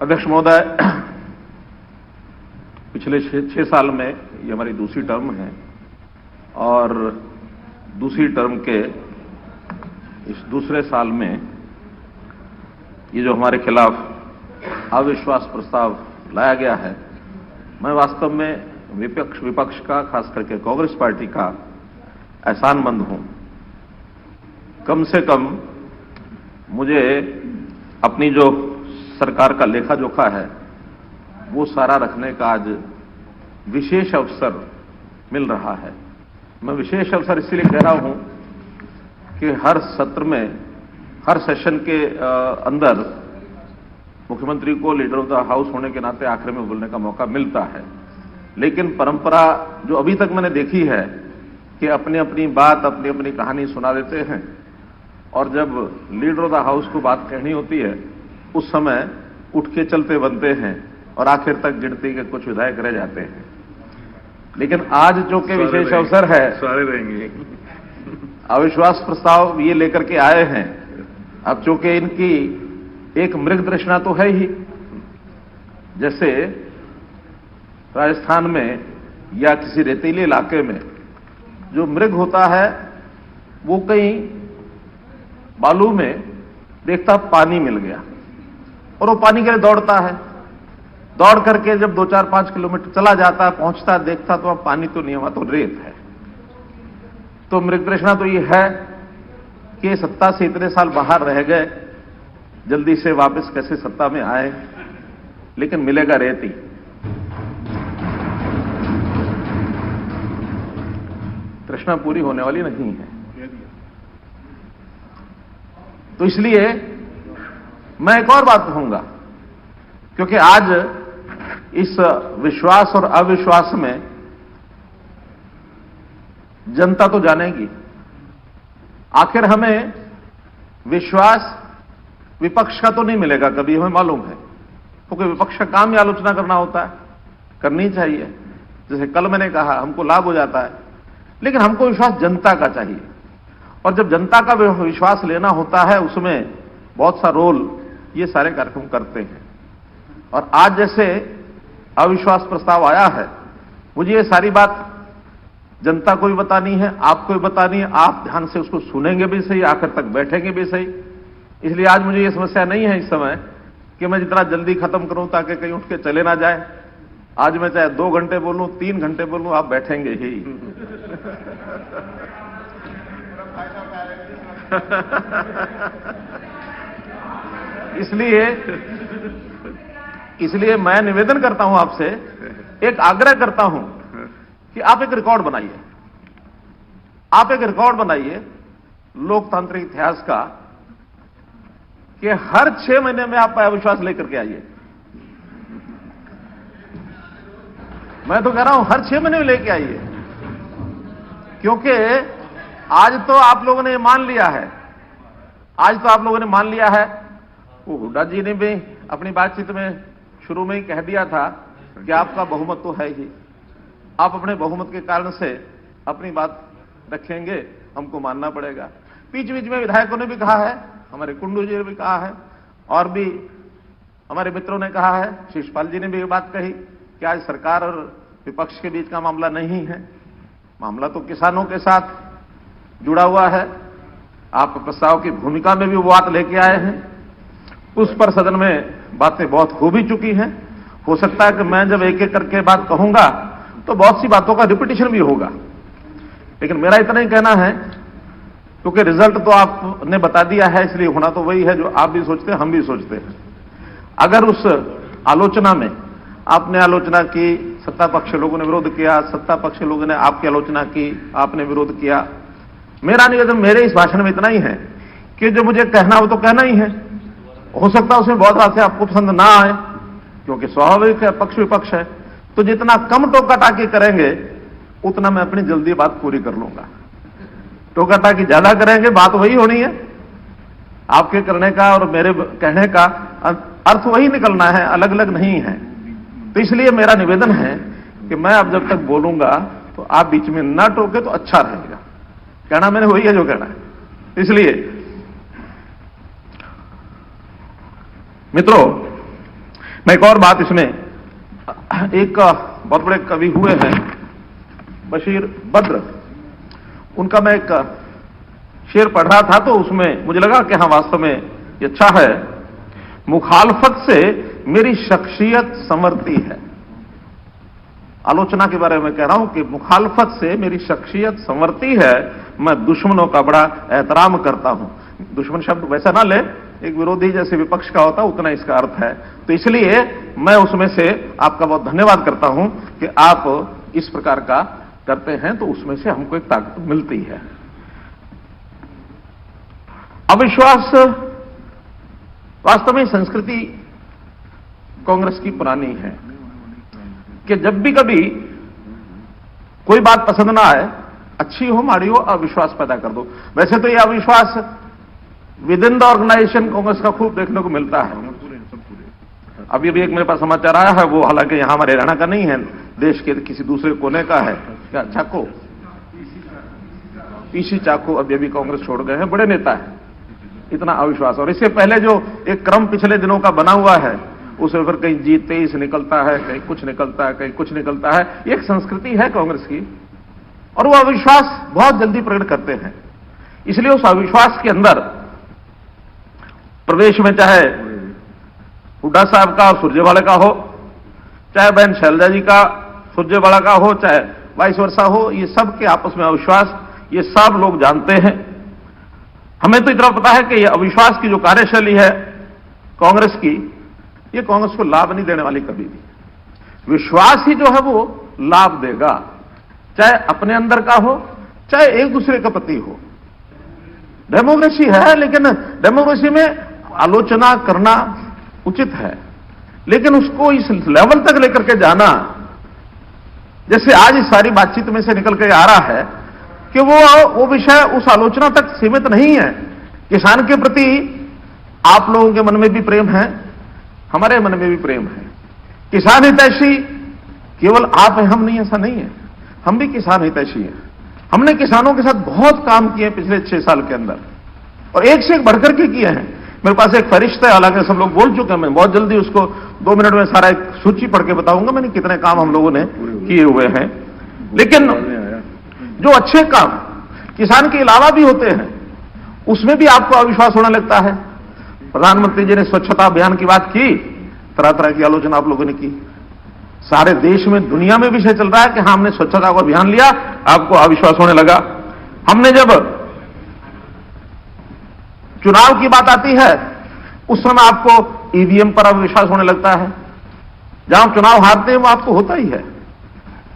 अध्यक्ष महोदय, पिछले 6 साल में ये हमारी दूसरी टर्म है और दूसरी टर्म के इस दूसरे साल में ये जो हमारे खिलाफ अविश्वास प्रस्ताव लाया गया है, मैं वास्तव में विपक्ष का, खास करके कांग्रेस पार्टी का एहसानमंद हूं। कम से कम मुझे अपनी जो सरकार का लेखा जोखा है वो सारा रखने का आज विशेष अवसर मिल रहा है। मैं विशेष अवसर इसलिए कह रहा हूं कि हर सत्र में, हर सेशन के अंदर मुख्यमंत्री को लीडर ऑफ द हाउस होने के नाते आखिर में बोलने का मौका मिलता है, लेकिन परंपरा जो अभी तक मैंने देखी है कि अपनी अपनी बात, अपनी अपनी कहानी सुना देते हैं और जब लीडर ऑफ द हाउस को बात कहनी होती है उस समय उठ के चलते बनते हैं और आखिर तक गिनती के कुछ विधायक रह जाते हैं। लेकिन आज जो के विशेष अवसर है, सारे रहेंगे, अविश्वास प्रस्ताव ये लेकर के आए हैं। अब चूंकि इनकी एक मृग तृष्णा तो है ही, जैसे राजस्थान में या किसी रेतीले इलाके में जो मृग होता है वो कहीं बालू में देखता पानी मिल गया और वो पानी के लिए दौड़ता है। दौड़ करके जब 2, 4, 5 किलोमीटर चला जाता है, पहुंचता है, देखता तो वहां पानी तो नहीं है, वहां तो रेत है। तो मृग तृष्णा तो ये है कि सत्ता से इतने साल बाहर रह गए, जल्दी से वापस कैसे सत्ता में आए, लेकिन मिलेगा रेत ही। तृष्णा पूरी होने वाली नहीं है। तो इसलिए मैं एक और बात कहूंगा, क्योंकि आज इस विश्वास और अविश्वास में जनता तो जानेगी। आखिर हमें विश्वास विपक्ष का तो नहीं मिलेगा कभी, हमें मालूम है, क्योंकि विपक्ष का काम ही आलोचना करना होता है, करनी चाहिए। जैसे कल मैंने कहा, हमको लाभ हो जाता है, लेकिन हमको विश्वास जनता का चाहिए। और जब जनता का विश्वास लेना होता है उसमें बहुत सा रोल ये सारे कार्यक्रम करते हैं। और आज जैसे अविश्वास प्रस्ताव आया है, मुझे ये सारी बात जनता को भी बतानी है, आपको भी बतानी है। आप ध्यान से उसको सुनेंगे भी सही, आखिर तक बैठेंगे भी सही। इसलिए आज मुझे ये समस्या नहीं है इस समय कि मैं जितना जल्दी खत्म करूं ताकि कहीं उठ के चले ना जाए। आज मैं चाहे 2 घंटे बोलूं, 3 घंटे बोलूं, आप बैठेंगे ही। इसलिए मैं निवेदन करता हूं आपसे, एक आग्रह करता हूं कि आप एक रिकॉर्ड बनाइए। आप एक रिकॉर्ड बनाइए लोकतांत्रिक इतिहास का कि हर 6 महीने में आप अविश्वास लेकर के आइए। मैं तो कह रहा हूं हर 6 महीने में लेके आइए, क्योंकि आज तो आप लोगों ने मान लिया है, वो हुड्डा जी ने भी अपनी बातचीत में शुरू में ही कह दिया था कि आपका बहुमत तो है ही, आप अपने बहुमत के कारण से अपनी बात रखेंगे, हमको मानना पड़ेगा। बीच बीच में विधायकों ने भी कहा है, हमारे कुंडू जी ने भी कहा है और भी हमारे मित्रों ने कहा है, शिषपाल जी ने भी ये बात कही कि आज सरकार और विपक्ष के बीच का मामला नहीं है, मामला तो किसानों के साथ जुड़ा हुआ है। आप प्रस्ताव की भूमिका में भी वो बात लेके आए हैं, उस पर सदन में बातें बहुत हो भी चुकी हैं। हो सकता है कि मैं जब एक एक करके बात कहूंगा तो बहुत सी बातों का रिपीटिशन भी होगा, लेकिन मेरा इतना ही कहना है, क्योंकि रिजल्ट तो आपने बता दिया है, इसलिए होना तो वही है जो आप भी सोचते हैं, हम भी सोचते हैं। अगर उस आलोचना में आपने आलोचना की, सत्ता पक्ष लोगों ने विरोध किया, सत्ता पक्ष लोगों ने आपकी आलोचना की, आपने विरोध किया, मेरा निवेदन मेरे इस भाषण में इतना ही है कि जो मुझे कहना हो तो कहना ही है। हो सकता है उसमें बहुत बात से आपको पसंद ना आए, क्योंकि स्वाभाविक है, पक्ष विपक्ष है। तो जितना कम टोका टाकी करेंगे उतना मैं अपनी जल्दी बात पूरी कर लूंगा। टोका टाकी ज्यादा करेंगे, बात वही होनी है, आपके करने का और मेरे कहने का अर्थ वही निकलना है, अलग अलग नहीं है। तो इसलिए मेरा निवेदन है कि मैं अब जब तक बोलूंगा तो आप बीच में ना टोके तो अच्छा रहेगा। कहना मैंने वही है जो कहना है। इसलिए मित्रों, मैं एक और बात इसमें, एक बहुत बड़े कवि हुए हैं बशीर बद्र, उनका मैं एक शेर पढ़ रहा था तो उसमें मुझे लगा कि हाँ वास्तव में ये अच्छा है। मुखालफत से मेरी शख्सियत संवरती है। आलोचना के बारे में कह रहा हूं कि मुखालफत से मेरी शख्सियत संवरती है, मैं दुश्मनों का बड़ा एहतराम करता हूं। दुश्मन शब्द वैसा ना ले, एक विरोधी जैसे विपक्ष का होता उतना इसका अर्थ है। तो इसलिए मैं उसमें से आपका बहुत धन्यवाद करता हूं कि आप इस प्रकार का करते हैं, तो उसमें से हमको एक ताकत मिलती है। अविश्वास वास्तव में संस्कृति कांग्रेस की पुरानी है कि जब भी कभी कोई बात पसंद ना आए, अच्छी हो माड़ी हो, अविश्वास पैदा कर दो। वैसे तो यह अविश्वास within the organization Congress का खूब देखने को मिलता है। अभी भी एक मेरे पास समाचार आया है, वो हालांकि यहां हमारे हरियाणा का नहीं है, देश के किसी दूसरे कोने का है। क्या चाको, पीसी चाको अभी कांग्रेस छोड़ गए हैं, बड़े नेता है। इतना अविश्वास। और इससे पहले जो एक क्रम पिछले दिनों का बना हुआ है, उसमें फिर कहीं G23 निकलता है, कहीं कुछ निकलता है, कहीं कुछ निकलता है। एक संस्कृति है कांग्रेस की, और वो अविश्वास बहुत जल्दी प्रकट करते हैं। इसलिए उस अविश्वास के अंदर प्रदेश में चाहे हुड्डा साहब का और सुरजेवाला का हो, चाहे बहन शैलजा जी का सुरजेवाला का हो, चाहे वाइस वर्सा हो, ये सब के आपस में अविश्वास, ये सब लोग जानते हैं। हमें तो इतना पता है कि ये अविश्वास की जो कार्यशैली है कांग्रेस की, ये कांग्रेस को लाभ नहीं देने वाली कभी भी। विश्वास ही जो है वो लाभ देगा, चाहे अपने अंदर का हो, चाहे एक दूसरे का प्रति हो। डेमोक्रेसी है, लेकिन डेमोक्रेसी में आलोचना करना उचित है, लेकिन उसको इस लेवल तक लेकर के जाना, जैसे आज इस सारी बातचीत में से निकल के आ रहा है कि वो विषय उस आलोचना तक सीमित नहीं है। किसान के प्रति आप लोगों के मन में भी प्रेम है, हमारे मन में भी प्रेम है। किसान हितैषी केवल आप हैं, हम नहीं, ऐसा नहीं है। हम भी किसान हितैषी हैं। हमने किसानों के साथ बहुत काम किए पिछले 6 साल के अंदर, और एक से एक बढ़कर के किए हैं। मेरे पास एक फरिश्ता है, हालांकि सब लोग बोल चुके हैं, मैं बहुत जल्दी उसको 2 मिनट में सारा एक सूची पढ़ के बताऊंगा मैंने कितने काम हम लोगों ने किए हुए हैं। लेकिन जो अच्छे काम किसान के अलावा भी होते हैं, उसमें भी आपको अविश्वास होने लगता है। प्रधानमंत्री जी ने स्वच्छता अभियान की बात की, तरह तरह की आलोचना आप लोगों ने की। सारे देश में, दुनिया में विषय चल रहा है कि हाँ, हमने स्वच्छता को अभियान लिया, आपको अविश्वास होने लगा। हमने जब चुनाव की बात आती है, उस समय आपको ईवीएम पर अविश्वास होने लगता है। जहां आप चुनाव हारते हैं वो आपको होता ही है।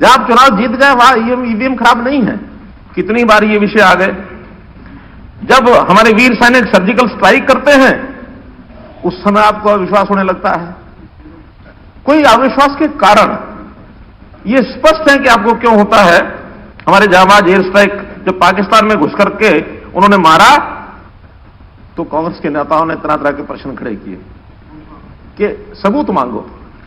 जहां आप चुनाव जीत गए वहां ईवीएम खराब नहीं है। कितनी बार ये विषय आ गए। जब हमारे वीर सैनिक सर्जिकल स्ट्राइक करते हैं, उस समय आपको अविश्वास होने लगता है। कोई अविश्वास के कारण ये स्पष्ट है कि आपको क्यों होता है। हमारे जाबाज एयर स्ट्राइक जब पाकिस्तान में घुस करके उन्होंने मारा, तो कांग्रेस के नेताओं ने तरह तरह के प्रश्न खड़े किए कि सबूत मांगो,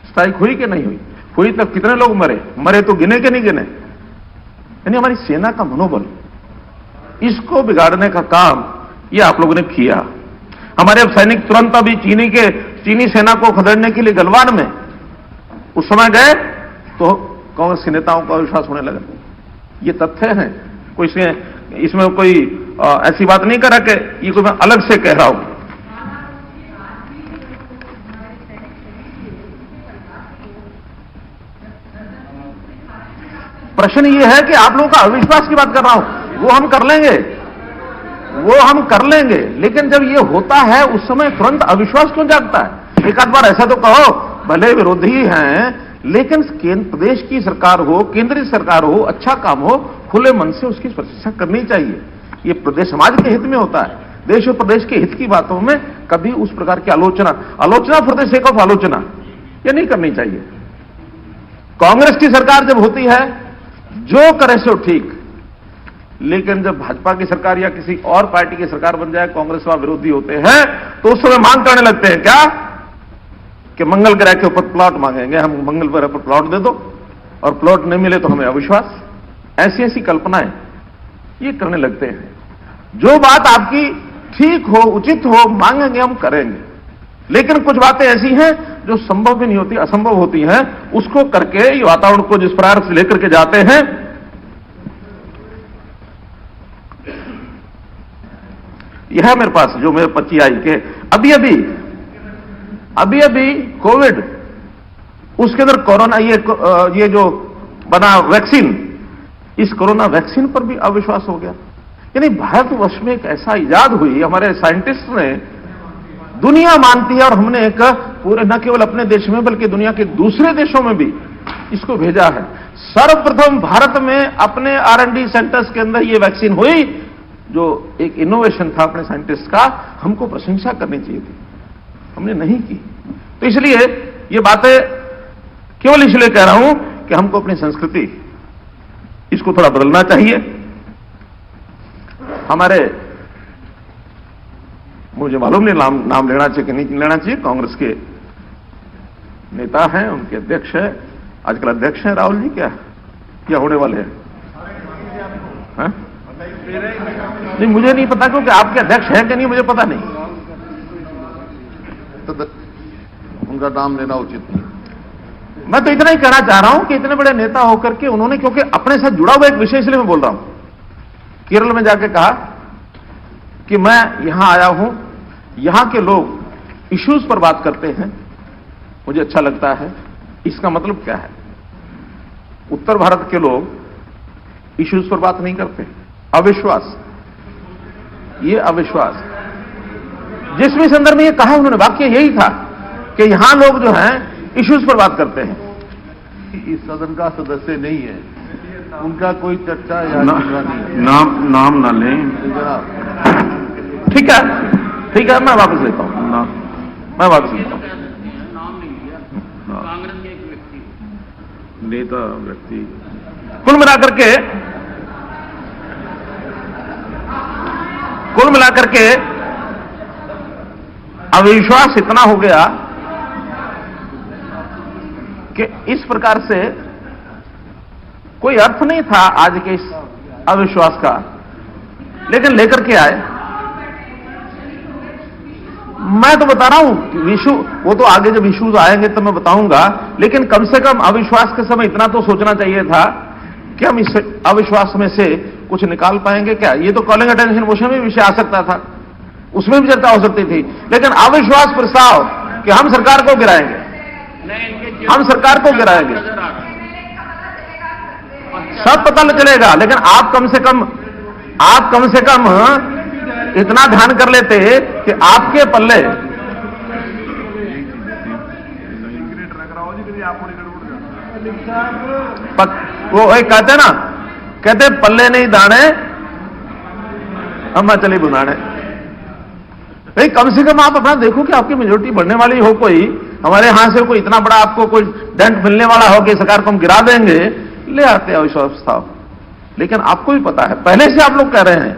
स्ट्राइक हुई कि नहीं हुई, हुई तब कितने लोग मरे, मरे तो गिने के नहीं गिने। यानी हमारी सेना का मनोबल, इसको बिगाड़ने का काम ये आप लोगों ने किया। हमारे सैनिक तुरंत अभी चीनी सेना को खदेड़ने के लिए गलवान में उस समय गए, तो कांग्रेस के नेताओं का विश्वास होने लगा। ये तथ्य हैं, कोई इसमें कोई ऐसी बात नहीं करा कि ये कोई मैं अलग से कह रहा हूं। प्रश्न ये है कि आप लोगों का अविश्वास की बात कर रहा हूं, वो हम कर लेंगे, लेकिन जब ये होता है उस समय तुरंत अविश्वास क्यों जागता है। एक आध बार ऐसा तो कहो, भले विरोधी हैं, लेकिन प्रदेश की सरकार हो, केंद्रीय सरकार हो, अच्छा काम हो, खुले मन से उसकी प्रशंसा करनी चाहिए। ये प्रदेश समाज के हित में होता है। देश और प्रदेश के हित की बातों में कभी उस प्रकार की आलोचना फॉर द सेक ऑफ आलोचना ये नहीं करनी चाहिए। कांग्रेस की सरकार जब होती है, जो करे सो ठीक, लेकिन जब भाजपा की सरकार या किसी और पार्टी की सरकार बन जाए, कांग्रेस वहां विरोधी होते हैं, तो उस समय मांग करने लगते हैं क्या कि मंगल ग्रह के ऊपर प्लॉट मांगेंगे, हम मंगल ग्रह पर प्लॉट दे दो, और प्लॉट नहीं मिले तो हमें अविश्वास। ऐसी ऐसी कल्पनाएं ये करने लगते हैं। जो बात आपकी ठीक हो, उचित हो, मांगेंगे, हम करेंगे। लेकिन कुछ बातें ऐसी हैं जो संभव भी नहीं होती, असंभव होती हैं, उसको करके ये वातावरण को जिस प्रकार से लेकर के जाते हैं, यह है मेरे पास जो मेरे पर्ची आई के अभी अभी कोविड, उसके अंदर कोरोना, ये जो बना वैक्सीन, इस कोरोना वैक्सीन पर भी अविश्वास हो गया। यानी भारतवर्ष में एक ऐसा इजाद हुई, हमारे साइंटिस्ट ने, दुनिया मानती है, और हमने एक पूरे न केवल अपने देश में बल्कि दुनिया के दूसरे देशों में भी इसको भेजा है। सर्वप्रथम भारत में अपने R&D सेंटर्स के अंदर यह वैक्सीन हुई, जो एक इनोवेशन था अपने साइंटिस्ट का, हमको प्रशंसा करनी चाहिए थी, हमने नहीं की। तो इसलिए ये बातें केवल इसलिए कह रहा हूं कि हमको अपनी संस्कृति इसको थोड़ा बदलना चाहिए। हमारे, मुझे मालूम नहीं नाम लेना चाहिए कि नहीं लेना चाहिए, कांग्रेस के नेता हैं, उनके अध्यक्ष हैं, आजकल अध्यक्ष हैं राहुल जी, क्या होने वाले हैं? नहीं, मुझे नहीं पता, क्योंकि आपके अध्यक्ष हैं कि नहीं मुझे पता नहीं, तो उनका नाम लेना उचित नहीं। मैं तो इतना ही कहना चाह रहा हूं कि इतने बड़े नेता होकर के उन्होंने, क्योंकि अपने साथ जुड़ा हुआ एक विषय, इसलिए मैं बोल रहा हूं, केरल में जाके कहा कि मैं यहां आया हूं, यहां के लोग इश्यूज पर बात करते हैं, मुझे अच्छा लगता है। इसका मतलब क्या है? उत्तर भारत के लोग इश्यूज पर बात नहीं करते, अविश्वास, ये अविश्वास। जिस भी संदर्भ में ये कहा उन्होंने, वाक्य यही था कि यहां लोग जो हैं इश्यूज पर बात करते हैं। इस सदन का सदस्य नहीं है, उनका कोई चर्चा या नाम ना लें। ठीक है, मैं वापस लेता हूं, मैं वापस लेता हूं। कांग्रेस के एक व्यक्ति, नेता व्यक्ति, कुल मिलाकर के अविश्वास इतना हो गया कि इस प्रकार से कोई अर्थ नहीं था आज के इस अविश्वास का, लेकिन लेकर के आए। मैं तो बता रहा हूं इशू, वो तो आगे जब इश्यूज आएंगे तो मैं बताऊंगा, लेकिन कम से कम अविश्वास के समय इतना तो सोचना चाहिए था कि हम इस अविश्वास में से कुछ निकाल पाएंगे क्या। ये तो कॉलिंग अटेंशन मोशन में विषय आ सकता था, उसमें भी चर्चा हो सकती थी, लेकिन अविश्वास प्रस्ताव कि हम सरकार को गिराएंगे, हम सरकार को गिराएंगे, सब पता चलेगा, लेकिन आप कम से कम इतना ध्यान कर लेते कि आपके पल्ले, वो एक कहते पल्ले नहीं दाने अम्मा चली बुनाने। भाई कम से कम आप अपना देखो कि आपकी मेजोरिटी बढ़ने वाली हो, कोई हमारे यहां से कोई इतना बड़ा आपको कोई डेंट मिलने वाला हो कि सरकार को हम गिरा देंगे, ले आते हैं अविश्वास प्रस्ताव। लेकिन आपको भी पता है, पहले से आप लोग कह रहे हैं,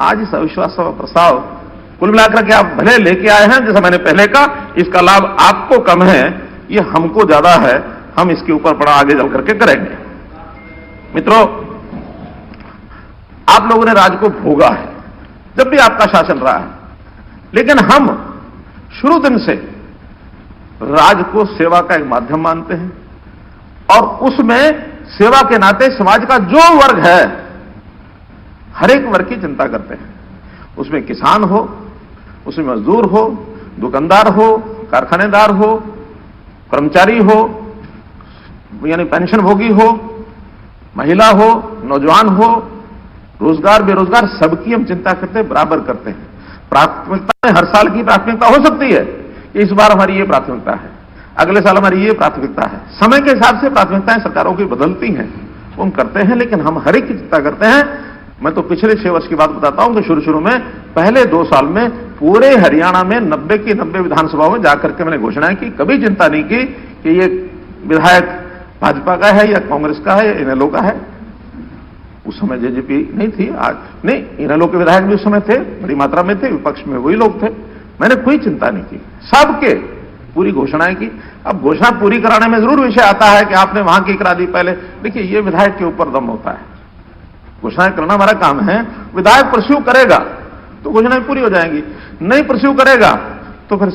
आज इस अविश्वास प्रस्ताव कुल मिलाकर के आप भले लेके आए हैं, जैसा मैंने पहले कहा, इसका लाभ आपको कम है, ये हमको ज्यादा है, हम इसके ऊपर बड़ा आगे चल करके करेंगे। मित्रों, आप लोगों ने राज को भोगा है जब भी आपका शासन रहा है, लेकिन हम शुरू दिन से राज को सेवा का एक माध्यम मानते हैं, और उसमें सेवा के नाते समाज का जो वर्ग है, हर एक वर्ग की चिंता करते हैं। उसमें किसान हो, उसमें मजदूर हो, दुकानदार हो, कारखानेदार हो, कर्मचारी हो, यानी पेंशन भोगी हो, महिला हो, नौजवान हो, रोजगार बेरोजगार, सबकी हम चिंता करते हैं, बराबर करते हैं। प्राथमिकता हर साल की प्राथमिकता हो सकती है कि इस बार हमारी ये प्राथमिकता है, अगले साल हमारी ये प्राथमिकता है। समय के हिसाब से प्राथमिकताएं सरकारों की बदलती हैं, वो हम करते हैं, लेकिन हम हर एक की चिंता करते हैं। मैं तो पिछले 6 वर्ष की बात बताता हूं कि शुरू में पहले 2 साल में पूरे हरियाणा में 90 की 90 विधानसभाओं में जाकर के मैंने घोषणाएं की, कभी चिंता नहीं की कि ये विधायक भाजपा का है या कांग्रेस का है या इनेलो का है। उस समय जेजेपी नहीं थी, आज नहीं, इनेलो के विधायक भी उस समय थे, बड़ी मात्रा में थे, विपक्ष में वही लोग थे। मैंने कोई चिंता नहीं की, सबके पूरी घोषणाएं की। अब घोषणा पूरी कराने में जरूर विषय आता है कि आपने वहां की करा दी पहले। देखिए, ये विधायक के ऊपर दम होता है, घोषणाएं करना हमारा काम है। विधायक परस्यू करेगा तो घोषणाएं पूरी हो जाएंगी, नहीं परस्यू करेगा तो फिर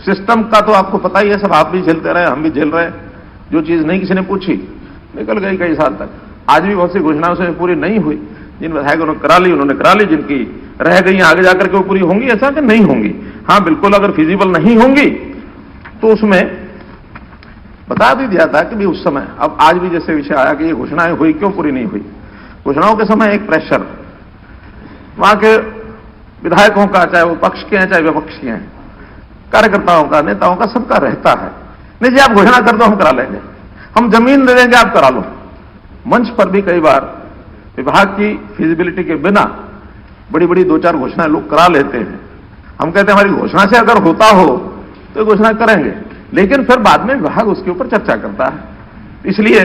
सिस्टम का तो आपको पता ही है, सब आप भी झेलते रहे, हम भी झेल रहे। जो चीज नहीं किसी ने पूछी निकल गई कई साल तक। आज भी बहुत सी घोषणाओं से पूरी नहीं हुई। जिन विधायकों ने करा ली उन्होंने करा ली, जिनकी रह गई आगे जाकर के वो पूरी होंगी, ऐसा कि नहीं होंगी। हाँ बिल्कुल, अगर फिजिबल नहीं होंगी तो उसमें बता भी दिया था कि भी उस समय, अब आज भी जैसे विषय आया कि ये घोषणाएं हुई क्यों पूरी नहीं हुई। घोषणाओं के समय एक प्रेशर वहां के विधायकों का, चाहे वो पक्ष के हैं चाहे विपक्ष के हैं, कार्यकर्ताओं का, नेताओं का, सबका रहता है, नहीं जी आप घोषणा कर दो हम करा लेंगे, हम जमीन दे देंगे आप करा लो। मंच पर भी कई बार विभाग की फिजिबिलिटी के बिना बड़ी बड़ी 2-4 घोषणाएं लोग करा लेते हैं। हम कहते हैं हमारी घोषणा से अगर होता हो तो घोषणा करेंगे, लेकिन फिर बाद में विभाग उसके ऊपर चर्चा करता है। इसलिए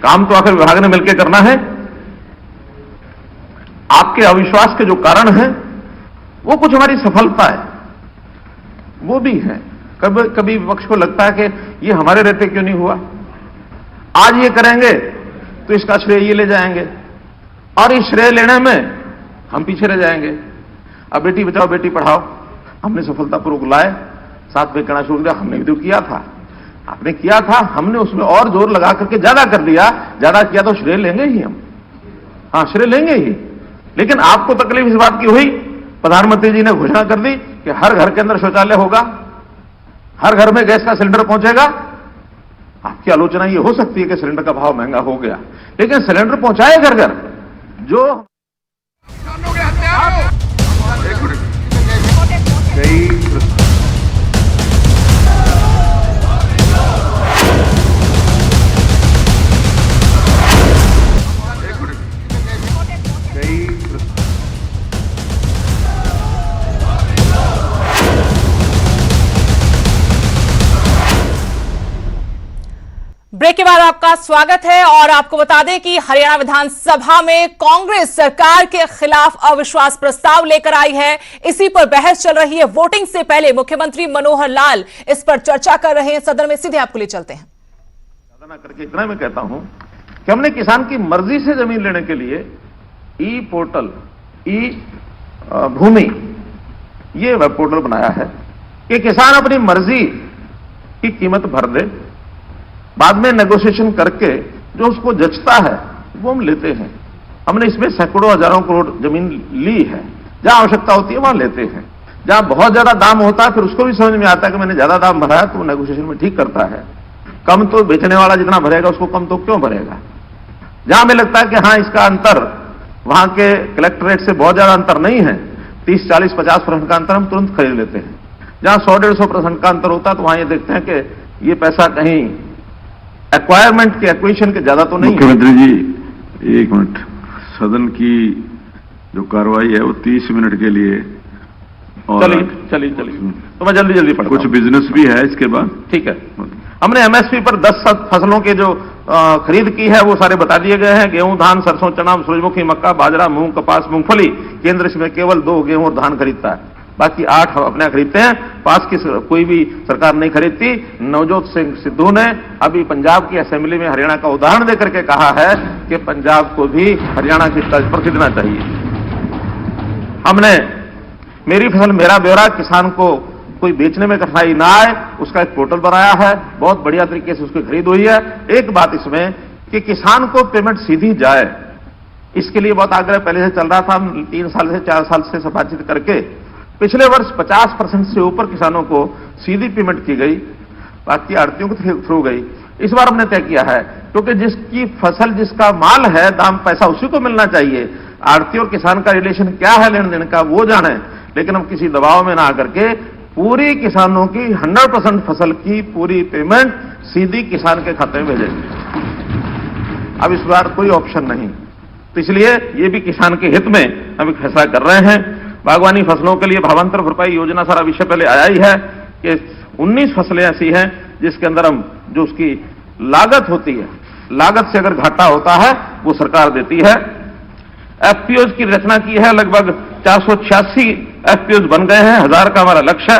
काम तो आखिर विभाग ने मिलकर करना है। आपके अविश्वास के जो कारण हैं वो कुछ हमारी सफलता है वो भी है। कभी कभी विपक्ष को लगता है कि ये हमारे रहते क्यों नहीं हुआ, आज ये करेंगे तो इसका श्रेय ये ले जाएंगे और इस श्रेय लेने में हम पीछे रह जाएंगे। अब बेटी बचाओ बेटी पढ़ाओ हमने सफलतापूर्वक लाए, साथ में कहना शुरू किया, हमने भी तो किया था, आपने किया था, हमने उसमें और जोर लगा करके ज्यादा कर दिया, ज्यादा किया तो श्रेय लेंगे ही हम, हाँ श्रेय लेंगे ही। लेकिन आपको तकलीफ इस बात की हुई, प्रधानमंत्री जी ने घोषणा कर दी कि हर घर के अंदर शौचालय होगा, हर घर में गैस का सिलेंडर पहुंचेगा। आपकी आलोचना ये हो सकती है कि सिलेंडर का भाव महंगा हो गया, लेकिन सिलेंडर पहुंचाए घर घर। जो ब्रेक के बाद आपका स्वागत है और आपको बता दें कि हरियाणा विधानसभा में कांग्रेस सरकार के खिलाफ अविश्वास प्रस्ताव लेकर आई है। इसी पर बहस चल रही है। वोटिंग से पहले मुख्यमंत्री मनोहर लाल इस पर चर्चा कर रहे हैं सदन में। सीधे आपको ले चलते हैं। ज्यादा ना करके इतना मैं कहता हूं कि हमने किसान की मर्जी से जमीन लेने के लिए ई पोर्टल, ई भूमि, ये वेब पोर्टल बनाया है कि किसान अपनी मर्जी की कीमत भर दे, बाद में नेगोशिएशन करके जो उसको जचता है वो हम लेते हैं। हमने इसमें सैकड़ों हजारों करोड़ जमीन ली है। जहां आवश्यकता होती है वहां लेते हैं। जहां बहुत ज्यादा दाम होता है फिर उसको भी समझ में आता है कि मैंने ज्यादा दाम भरा है तो वो नेगोशिएशन में ठीक करता है। कम तो बेचने वाला जितना भरेगा उसको कम तो क्यों भरेगा। जहां हमें लगता है कि हाँ इसका अंतर वहां के कलेक्टरेट से बहुत ज्यादा अंतर नहीं है, 30, 40, 50% का अंतर, हम तुरंत खरीद लेते हैं। जहां 100-150% का अंतर होता है तो वहां ये देखते हैं कि ये पैसा कहीं एक्वायरमेंट के, एक्विजिशन के ज्यादा तो नहीं। मुख्यमंत्री जी एक मिनट, सदन की जो कार्रवाई है वो 30 मिनट के लिए, और चलिए तो मैं जल्दी पढ़ता हूं। कुछ बिजनेस भी है इसके बाद। ठीक है। हमने एमएसपी पर 10 फसलों के जो खरीद की है वो सारे बता दिए गए हैं। गेहूं, धान, सरसों, चना, सूरजमुखी, मक्का, बाजरा, मूंग, कपास, मूंगफली। केंद्र इसमें केवल 2 गेहूं और धान खरीदता है, बाकी 8 हम अपने खरीदते हैं। पास की कोई भी सरकार नहीं खरीदती। नवजोत सिंह सिद्धू ने अभी पंजाब की असेंबली में हरियाणा का उदाहरण देकर के कहा है कि पंजाब को भी हरियाणा की तर्ज पर खरीदना चाहिए। हमने मेरी फसल मेरा ब्यौरा, किसान को कोई बेचने में कठिनाई ना आए उसका एक पोर्टल बनाया है, बहुत बढ़िया तरीके से उसकी खरीद हुई है। एक बात इसमें कि किसान को पेमेंट सीधी जाए, इसके लिए बहुत आग्रह पहले से चल रहा था। हम 3 साल से 4 साल से बातचीत करके पिछले वर्ष 50% से ऊपर किसानों को सीधी पेमेंट की गई, बाकी आड़तियों के थ्रू गई। इस बार हमने तय किया है क्योंकि जिसकी फसल, जिसका माल है, दाम पैसा उसी को मिलना चाहिए। आड़ती और किसान का रिलेशन क्या है लेन देन का वो जाने, लेकिन हम किसी दबाव में ना आकर के पूरी किसानों की 100% फसल की पूरी पेमेंट सीधी किसान के खाते में भेजेंगे। अब इस बार कोई ऑप्शन नहीं, तो इसलिए ये भी किसान के हित में हम एक फैसला कर रहे हैं। बागवानी फसलों के लिए भावांतर भरपाई योजना, सारा विषय पहले आया ही है कि 19 फसलें ऐसी हैं जिसके अंदर हम जो उसकी लागत होती है, लागत से अगर घाटा होता है वो सरकार देती है। एफपीओज की रचना की है, लगभग 486 एफपीओज बन गए हैं, 1000 का हमारा लक्ष्य है।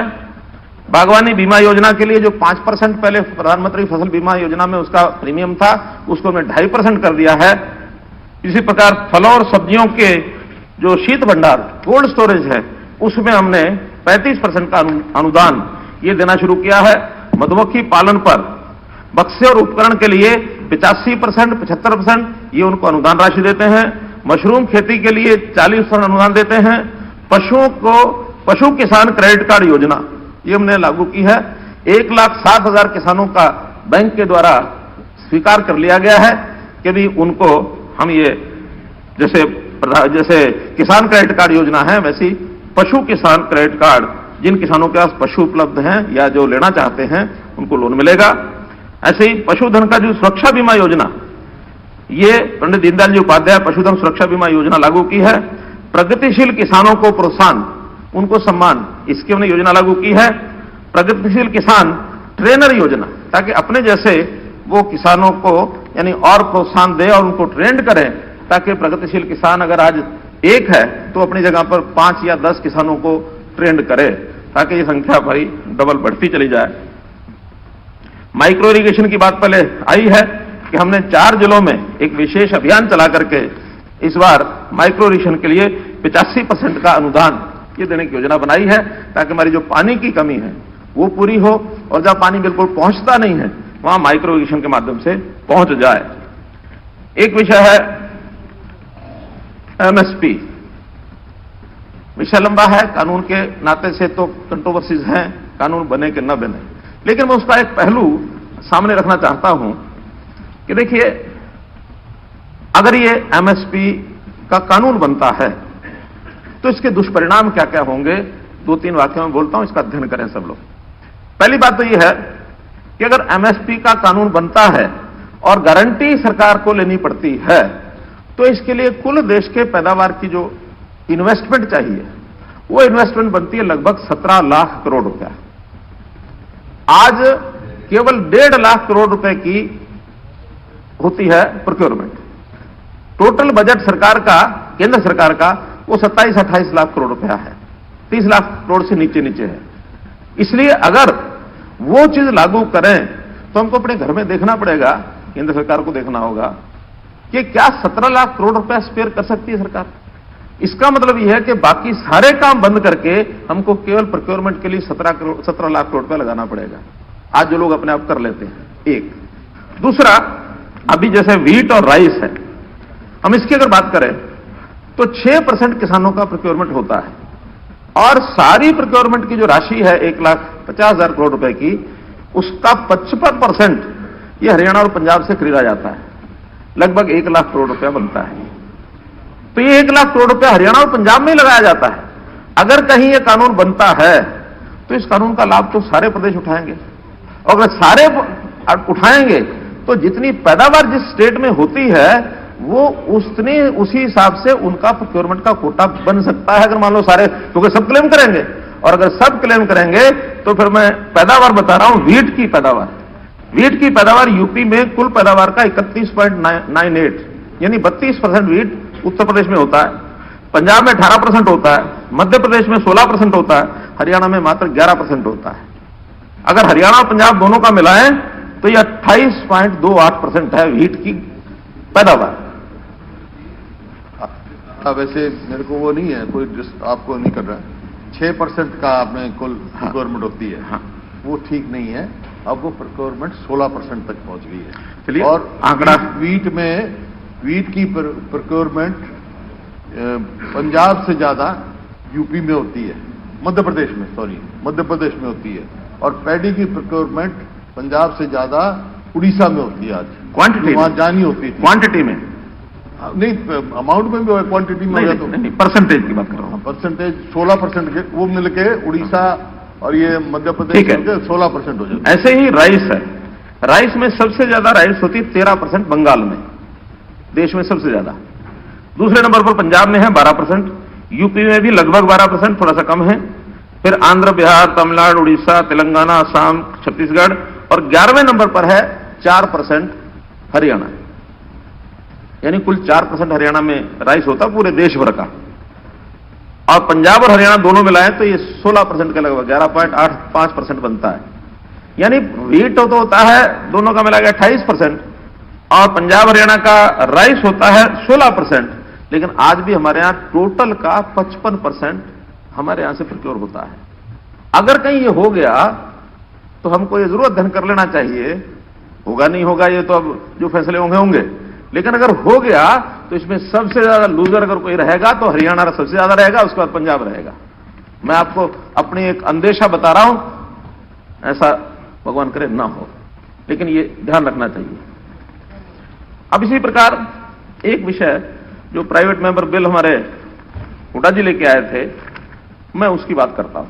बागवानी बीमा योजना के लिए जो 5% पहले प्रधानमंत्री फसल बीमा योजना में उसका प्रीमियम था, उसको हमने 2.5% कर दिया है। इसी प्रकार फलों और सब्जियों के जो शीत भंडार, कोल्ड स्टोरेज है, उसमें हमने 35% का अनुदान ये देना शुरू किया है। मधुमक्खी पालन पर बक्से और उपकरण के लिए 85%, 75% ये उनको अनुदान राशि देते हैं। मशरूम खेती के लिए 40% अनुदान देते हैं। पशुओं को पशु किसान क्रेडिट कार्ड योजना ये हमने लागू की है। 1,07,000 किसानों का बैंक के द्वारा स्वीकार कर लिया गया है कि भी उनको हम ये जैसे किसान क्रेडिट कार्ड योजना है, वैसी पशु किसान क्रेडिट कार्ड जिन किसानों के पास पशु उपलब्ध हैं या जो लेना चाहते हैं उनको लोन मिलेगा। ऐसे ही पशुधन का जो सुरक्षा बीमा योजना, ये पंडित दीनदयाल जी उपाध्याय पशुधन सुरक्षा बीमा योजना लागू की है। प्रगतिशील किसानों को प्रोत्साहन, उनको सम्मान, इसकी हमने योजना लागू की है। प्रगतिशील किसान ट्रेनर योजना, ताकि अपने जैसे वो किसानों को यानी और प्रोत्साहन दे और उनको ट्रेंड करें, ताकि प्रगतिशील किसान अगर आज एक है तो अपनी जगह पर 5 या 10 किसानों को ट्रेंड करे, ताकि ये संख्या भाई डबल बढ़ती चली जाए। माइक्रो इरिगेशन की बात पहले आई है कि हमने 4 जिलों में एक विशेष अभियान चला करके इस बार माइक्रो इरिगेशन के लिए 85% का अनुदान ये देने की योजना बनाई है, ताकि हमारी जो पानी की कमी है वो पूरी हो और जहां पानी बिल्कुल पहुंचता नहीं है वहां माइक्रो इरिगेशन के माध्यम से पहुंच जाए। एक विषय है एमएसपी। विषय लंबा है, कानून के नाते से तो कंट्रोवर्सीज हैं, कानून बने कि न बने, लेकिन मैं उसका एक पहलू सामने रखना चाहता हूं कि देखिए, अगर ये एमएसपी का कानून बनता है तो इसके दुष्परिणाम क्या क्या होंगे, 2-3 वाक्यों में बोलता हूं, इसका अध्ययन करें सब लोग। पहली बात तो यह है कि अगर एमएसपी का कानून बनता है और गारंटी सरकार को लेनी पड़ती है तो इसके लिए कुल देश के पैदावार की जो इन्वेस्टमेंट चाहिए वो इन्वेस्टमेंट बनती है लगभग 17 लाख करोड़ रुपया। आज केवल 1.5 लाख करोड़ रुपए की होती है प्रोक्योरमेंट। टोटल बजट सरकार का, केंद्र सरकार का, वो 27-28 लाख करोड़ रुपया है, 30 लाख करोड़ से नीचे नीचे है। इसलिए अगर वो चीज लागू करें तो हमको अपने घर में देखना पड़ेगा, केंद्र सरकार को देखना होगा कि क्या 17 लाख करोड़ रुपया स्पेयर कर सकती है सरकार। इसका मतलब यह है कि बाकी सारे काम बंद करके हमको केवल प्रोक्योरमेंट के लिए 17 लाख करोड़ रुपया लगाना पड़ेगा, आज जो लोग अपने आप कर लेते हैं। एक दूसरा, अभी जैसे व्हीट और राइस है, हम इसकी अगर बात करें तो 6% किसानों का प्रोक्योरमेंट होता है और सारी प्रोक्योरमेंट की जो राशि है 1,50,000 करोड़ रुपए की, उसका 55% ये हरियाणा और पंजाब से खरीदा जाता है, लगभग 1 लाख करोड़ रुपया बनता है। तो ये 1 लाख करोड़ रुपया हरियाणा और पंजाब में ही लगाया जाता है। अगर कहीं ये कानून बनता है तो इस कानून का लाभ तो सारे प्रदेश उठाएंगे, और अगर सारे उठाएंगे तो जितनी पैदावार जिस स्टेट में होती है वो उसी हिसाब से उनका प्रोक्योरमेंट का कोटा बन सकता है। अगर मान लो सारे, क्योंकि सब क्लेम करेंगे, और अगर सब क्लेम करेंगे तो फिर मैं पैदावार बता रहा हूं, व्हीट की पैदावार यूपी में कुल पैदावार का 31.98 यानी 32% व्हीट उत्तर प्रदेश में होता है, पंजाब में 18% होता है, मध्य प्रदेश में 16% होता है, हरियाणा में मात्र 11% होता है। अगर हरियाणा और पंजाब दोनों का मिलाएं तो यह 28.28% है व्हीट की पैदावार। वैसे मेरे को वो नहीं है, कोई आपको नहीं कर रहा है, 6% का आपने कुल प्रोक्योरमेंट होती है, हाँ, वो ठीक नहीं है। अब वो प्रोक्योरमेंट 16% तक पहुंच गई है। चलिए, और आंकड़ा व्हीट की प्रोक्योरमेंट पंजाब से ज्यादा यूपी में होती है, मध्य प्रदेश में होती है, और पैडी की प्रोक्योरमेंट पंजाब से ज्यादा उड़ीसा में होती है। आज क्वांटिटी वहां जानी होती है, क्वांटिटी में नहीं, अमाउंट में भी हो, क्वांटिटी में हो, तो नहीं, परसेंटेज की बात कर रहा हूं। परसेंटेज 16% के वो मिलके उड़ीसा और ये मध्य प्रदेश मिलके 16% हो जाता है। ऐसे ही राइस है, राइस में सबसे ज्यादा राइस होती है 13% बंगाल में, देश में सबसे ज्यादा। दूसरे नंबर पर पंजाब में है 12%, यूपी में भी लगभग 12%, थोड़ा सा कम है। फिर आंध्र, बिहार, तमिलनाडु, उड़ीसा, तेलंगाना, असम, छत्तीसगढ़, और 11वें नंबर पर है 4% हरियाणा, यानी कुल 4% हरियाणा में राइस होता पूरे देश भर का। और पंजाब और हरियाणा दोनों मिलाएं तो ये 16% के लगभग 11.85% बनता है। यानी व्हीट तो होता है दोनों का मिला के 28%, और पंजाब हरियाणा का राइस होता है 16%, लेकिन आज भी हमारे यहां टोटल का 55% हमारे यहां से प्रोक्योर होता है। अगर कहीं ये हो गया तो हमको ये जरूर अध्ययन कर लेना चाहिए। होगा नहीं होगा ये तो अब जो फैसले होंगे होंगे, लेकिन अगर हो गया तो इसमें सबसे ज्यादा लूजर अगर कोई रहेगा तो हरियाणा सबसे ज्यादा रहेगा, उसके बाद पंजाब रहेगा। मैं आपको अपनी एक अंदेशा बता रहा हूं, ऐसा भगवान करे ना हो, लेकिन ये ध्यान रखना चाहिए। अब इसी प्रकार एक विषय जो प्राइवेट मेंबर बिल हमारे हुड्डा जी लेके आए थे, मैं उसकी बात करता हूं।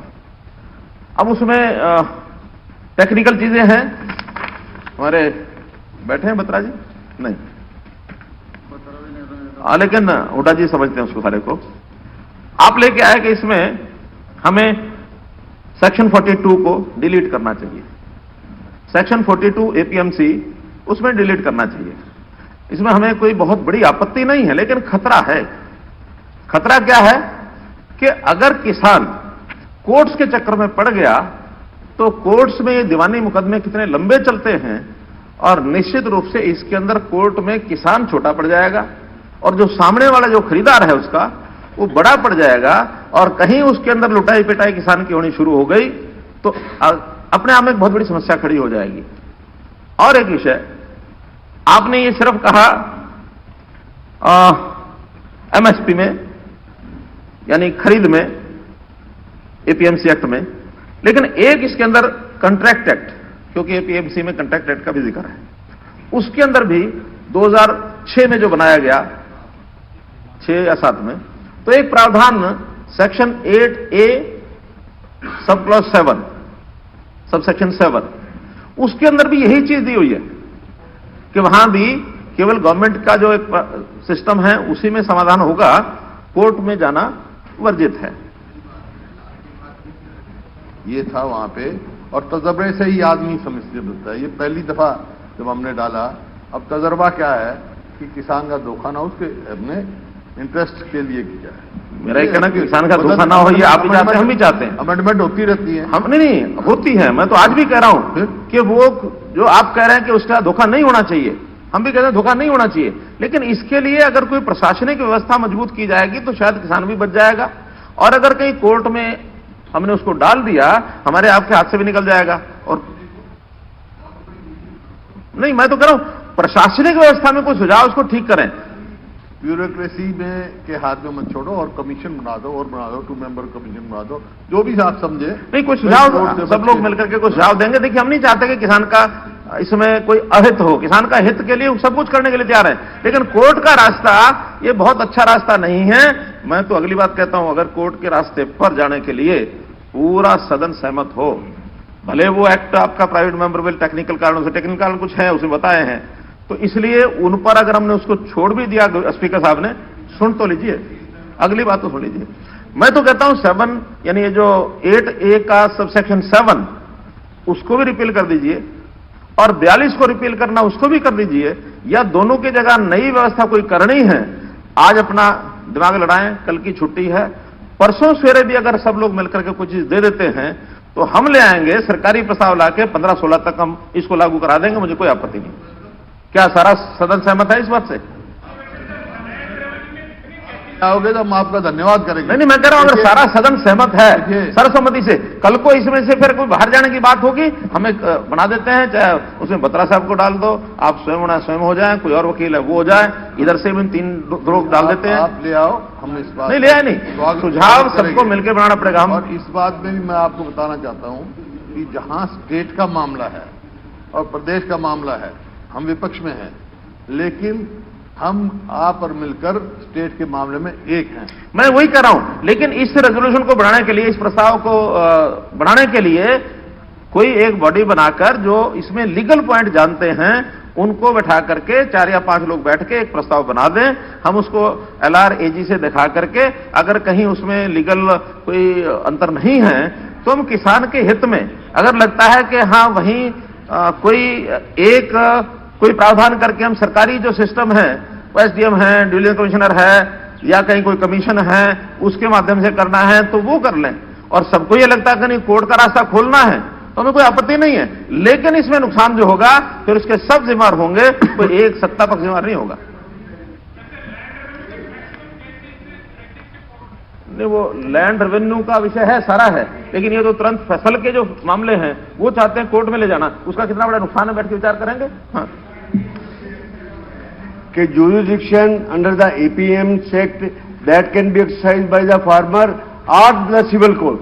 अब उसमें टेक्निकल चीजें हैं। हमारे बैठे हैं बत्रा जी? नहीं, लेकिन हुड्डा जी समझते हैं उसको सारे को। आप लेके आए कि इसमें हमें सेक्शन 42 को डिलीट करना चाहिए। सेक्शन 42 एपीएमसी उसमें डिलीट करना चाहिए। इसमें हमें कोई बहुत बड़ी आपत्ति नहीं है, लेकिन खतरा है। खतरा क्या है कि अगर किसान कोर्ट्स के चक्कर में पड़ गया तो कोर्ट्स में ये दीवानी मुकदमे कितने लंबे चलते हैं, और निश्चित रूप से इसके अंदर कोर्ट में किसान छोटा पड़ जाएगा और जो सामने वाला जो खरीदार है उसका वो बड़ा पड़ जाएगा, और कहीं उसके अंदर लुटाई पिटाई किसान की होनी शुरू हो गई तो अपने आप में एक बहुत बड़ी समस्या खड़ी हो जाएगी। और एक विषय, आपने ये सिर्फ कहा एमएसपी में यानी खरीद में एपीएमसी एक्ट में, लेकिन एक इसके अंदर कंट्रैक्ट एक्ट, क्योंकि एपीएमसी में कंट्रैक्ट एक्ट का भी जिक्र है, उसके अंदर भी 2006 में जो बनाया गया, 6 या 7 में, तो एक प्रावधान section 8A sub clause 7 sub section 7, उसके अंदर भी यही चीज दी हुई है कि वहां भी केवल गवर्नमेंट का जो एक सिस्टम है उसी में समाधान होगा, कोर्ट में जाना वर्जित है। ये था वहां पे, और तजर्बे से ही आदमी समझ से बनता है। ये पहली दफा जब हमने डाला, अब तजर्बा क्या है कि किसान का धोखा ना उसके अपने इंटरेस्ट के लिए किया है। मेरा एक कहना कि किसान का धोखा ना हो, ये आप भी चाहते हैं, हम भी चाहते हैं। अमेंडमेंट होती रहती है, हम नहीं होती है। मैं तो आज भी कह रहा हूं कि वो जो आप कह रहे हैं कि उसका धोखा नहीं होना चाहिए, हम भी कहते हैं धोखा नहीं होना चाहिए, लेकिन इसके लिए अगर कोई प्रशासनिक व्यवस्था मजबूत की जाएगी तो शायद किसान भी बच जाएगा। और अगर कहीं कोर्ट में हमने उसको डाल दिया, हमारे आपके हाथ से भी निकल जाएगा। और नहीं, मैं तो कह रहा हूं प्रशासनिक व्यवस्था में कोई सुझाव उसको ठीक करें। ब्यूरोक्रेसी में के हाथ में मत छोड़ो और कमीशन बना दो, और बना दो 2 मेंबर कमीशन बना दो, जो भी आप समझे। नहीं, कोई सुझाव सब लोग मिलकर के कोई सुझाव देंगे। देखिए, हम नहीं चाहते कि किसान का इसमें कोई अहित हो, किसान का हित के लिए सब कुछ करने के लिए तैयार है, लेकिन कोर्ट का रास्ता ये बहुत अच्छा रास्ता नहीं है। मैं तो अगली बात कहता हूं, अगर कोर्ट के रास्ते पर जाने के लिए पूरा सदन सहमत हो, भले वो एक्ट आपका प्राइवेट मेंबर बिल टेक्निकल कारणों से, टेक्निकल कारण कुछ है उसमें बताए हैं, तो इसलिए उन पर अगर हमने उसको छोड़ भी दिया, स्पीकर साहब ने सुन तो लीजिए, अगली बात तो सुन लीजिए। मैं तो कहता हूं 7 यानी ये जो 8A का सबसेक्शन 7 उसको भी रिपील कर दीजिए, और 42 को रिपील करना उसको भी कर दीजिए, या दोनों की जगह नई व्यवस्था कोई करनी है। आज अपना दिमाग लड़ाएं, कल की छुट्टी है, परसों सवेरे भी अगर सब लोग मिलकर के कुछ चीज दे देते हैं तो हम ले आएंगे सरकारी प्रस्ताव लाके 15-16 तक हम इसको लागू करा देंगे, मुझे कोई आपत्ति नहीं। क्या सारा सदन सहमत है इस बात से? आओगे तो हम आपका धन्यवाद करेंगे। नहीं, मैं कह रहा हूं अगर सारा सदन सहमत है सर्वसम्मति से, कल को इसमें से फिर कोई बाहर जाने की बात होगी, हमें बना देते हैं, चाहे उसमें बत्रा साहब को डाल दो, आप स्वयं हो जाए, कोई और वकील है वो हो जाए, इधर से भी 3 लोग डाल देते हैं। आप ले आओ, हम इस बात नहीं ले आए, नहीं सुझाव सबको मिलकर बनाना पड़ेगा हम। और इस बात में भी मैं आपको बताना चाहता हूं कि जहां स्टेट का मामला है और प्रदेश का मामला है, हम विपक्ष में हैं, लेकिन हम आप और मिलकर स्टेट के मामले में एक हैं। मैं वही कह रहा हूं, लेकिन इस रेजोल्यूशन को बढ़ाने के लिए, इस प्रस्ताव को बढ़ाने के लिए कोई एक बॉडी बनाकर जो इसमें लीगल पॉइंट जानते हैं उनको बैठा करके 4 या 5 लोग बैठ के एक प्रस्ताव बना दें। हम उसको LR AG से दिखा करके, अगर कहीं उसमें लीगल कोई अंतर नहीं है तो हम किसान के हित में, अगर लगता है कि हाँ वहीं कोई एक कोई प्रावधान करके हम सरकारी जो सिस्टम है, SDM है, डिवीजन कमिश्नर है, या कहीं कोई कमीशन है, उसके माध्यम से करना है तो वो कर लें। और सबको ये लगता है कि नहीं कोर्ट का रास्ता खोलना है तो हमें कोई आपत्ति नहीं है, लेकिन इसमें नुकसान जो होगा फिर उसके सब जिम्मेदार होंगे, कोई एक सत्ता पक्ष जिम्मेदार नहीं होगा। नहीं, वो लैंड रेवेन्यू का विषय है, सारा है, लेकिन ये तो तुरंत फसल के जो मामले हैं वो चाहते हैं कोर्ट में ले जाना, उसका कितना बड़ा नुकसान है, बैठ के विचार करेंगे। हाँ, कि jurisdiction under the APMC Act that can be exercised by the farmer or the civil court।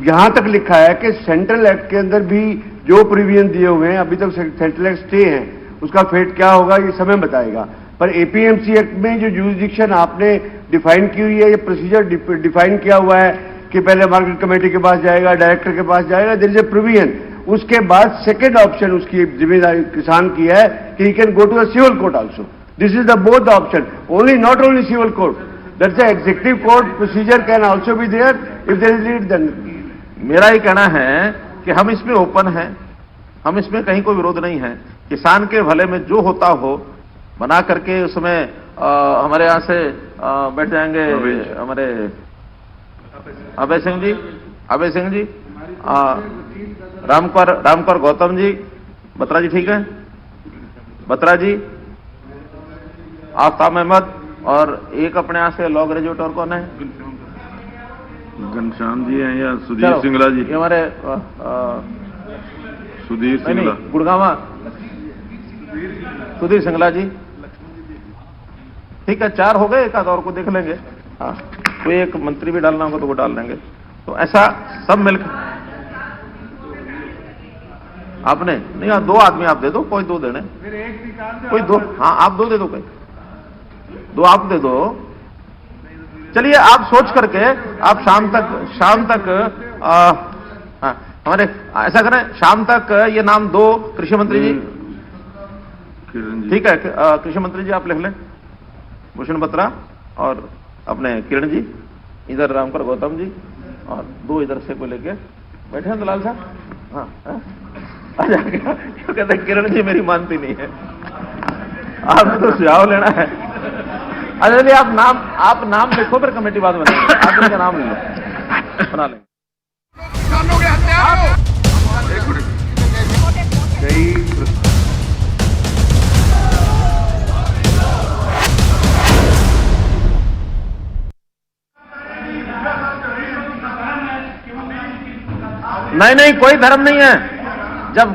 यहां तक लिखा है कि सेंट्रल एक्ट के अंदर भी जो प्रोविजन दिए हुए हैं, अभी तक सेंट्रल एक्ट स्टे है, उसका फेट क्या होगा ये समय बताएगा। पर APMC एक्ट में जो jurisdiction आपने डिफाइन की हुई है, ये प्रोसीजर डिफाइन किया हुआ है कि पहले मार्केट कमेटी के पास जाएगा, डायरेक्टर के पास जाएगा, देयर इज ए प्रोविजन। उसके बाद सेकेंड ऑप्शन उसकी जिम्मेदारी किसान की है कि he can go to the civil court also. This is the both option, only not only civil court. That's the executive court procedure can also be there if there is need then. मेरा ये कहना है कि हम इसमें open हैं, हम इसमें कहीं कोई विरोध नहीं है, किसान के भले में जो होता हो बना करके उसमें हमारे यहाँ से बैठ जाएंगे हमारे अभय सिंह जी, रामकर गौतम जी, बत्रा जी, ठीक है, बत्रा जी, आफ्ताब अहमद, और एक अपने यहाँ से लॉ ग्रेजुएट और कौन है, घनश्याम जी हैं या सुधीर सिंगला जी, ये हमारे सुधीर सिंगला, गुड़गावा सुधीर सिंगला जी, ठीक है, 4 हो गए, एक आध और को देख लेंगे। हाँ, कोई एक मंत्री भी डालना होगा तो वो डाल देंगे। तो ऐसा सब मिलकर आपने नहीं, 2 आदमी आप दे दो, कोई 2 देने, कोई 2, हाँ आप 2 दे दो, कोई 2 आप दे दो। चलिए आप सोच करके आप शाम तक हाँ, हमारे ऐसा करें, शाम तक ये नाम 2 कृषि मंत्री जी, ठीक है, कृषि मंत्री जी आप लिख लें, भूषण बत्रा और अपने किरण जी, इधर रामकर गौतम जी, और 2 इधर से को लेके बैठे हैं दलाल साहब। हाँ, आ जाएगा, क्यों कहते हैं किरण जी मेरी मानती नहीं है, आपको तो सुझाव लेना है। अच्छा चलिए आप नाम लिखो, फिर कमेटी बाद में आप इनका नाम ले लो, बना लेंगे। नहीं, कोई धर्म नहीं है। जब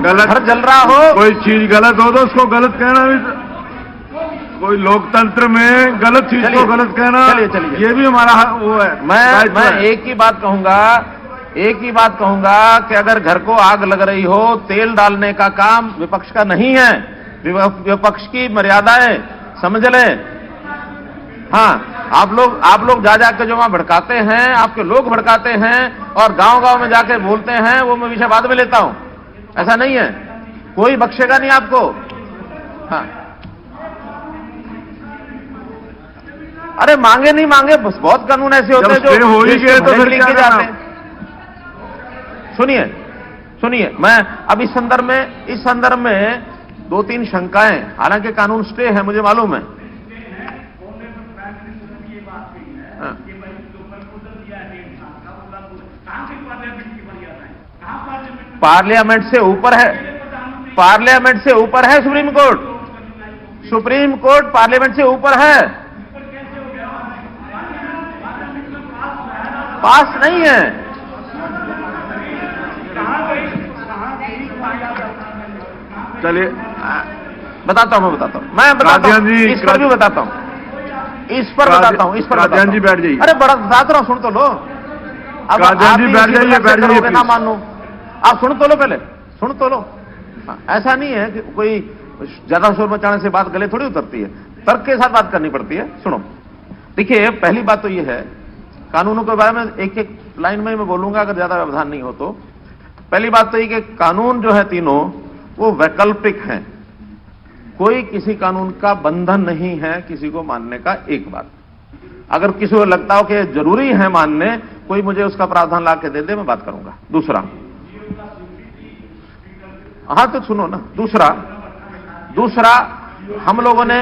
घर जल रहा हो, कोई चीज गलत हो तो उसको गलत कहना भी, कोई लोकतंत्र में गलत चीज को गलत कहना, चलिए ये भी हमारा वो है। मैं एक ही बात कहूंगा कि अगर घर को आग लग रही हो, तेल डालने का काम विपक्ष का नहीं है, विपक्ष की मर्यादाएं समझ लें। हाँ, आप लोग जा जाके जो वहां भड़काते हैं, आपके लोग भड़काते हैं और गांव में जाके बोलते हैं, वो मैं विषय बाद में लेता हूं। ऐसा नहीं है, कोई बख्शेगा नहीं आपको। हाँ, अरे मांगे नहीं मांगे, बस बहुत कानून ऐसे होते हैं जो हो ही गए तो फिर लेके जाते हैं। सुनिए, मैं अब इस संदर्भ में 2-3 शंकाएं, हालांकि कानून स्टे है मुझे मालूम है। पार्लियामेंट से ऊपर है सुप्रीम कोर्ट पार्लियामेंट से ऊपर है, पास नहीं है। चलिए बताता हूं, इस पर बताता हूं। जी बैठ जाइए। अरे बड़ा बता रहा हूं, सुन तो लो। अब आप बैठ जाइए ना मान लो, आप सुन तो लो, पहले सुन तो लो। ऐसा नहीं है कि कोई ज्यादा शोर मचाने से बात गले थोड़ी उतरती है, तर्क के साथ बात करनी पड़ती है। सुनो, देखिए पहली बात तो ये है, कानूनों के बारे में एक लाइन में मैं बोलूंगा अगर ज्यादा व्यवधान नहीं हो तो। पहली बात तो ये कि कानून जो है तीनों वो वैकल्पिक हैं, कोई किसी कानून का बंधन नहीं है किसी को मानने का। एक बात, अगर किसी को लगता हो कि जरूरी है मानने, कोई मुझे उसका प्रावधान ला के दे दे, मैं बात करूंगा। दूसरा, हाँ तो सुनो ना, दूसरा हम लोगों ने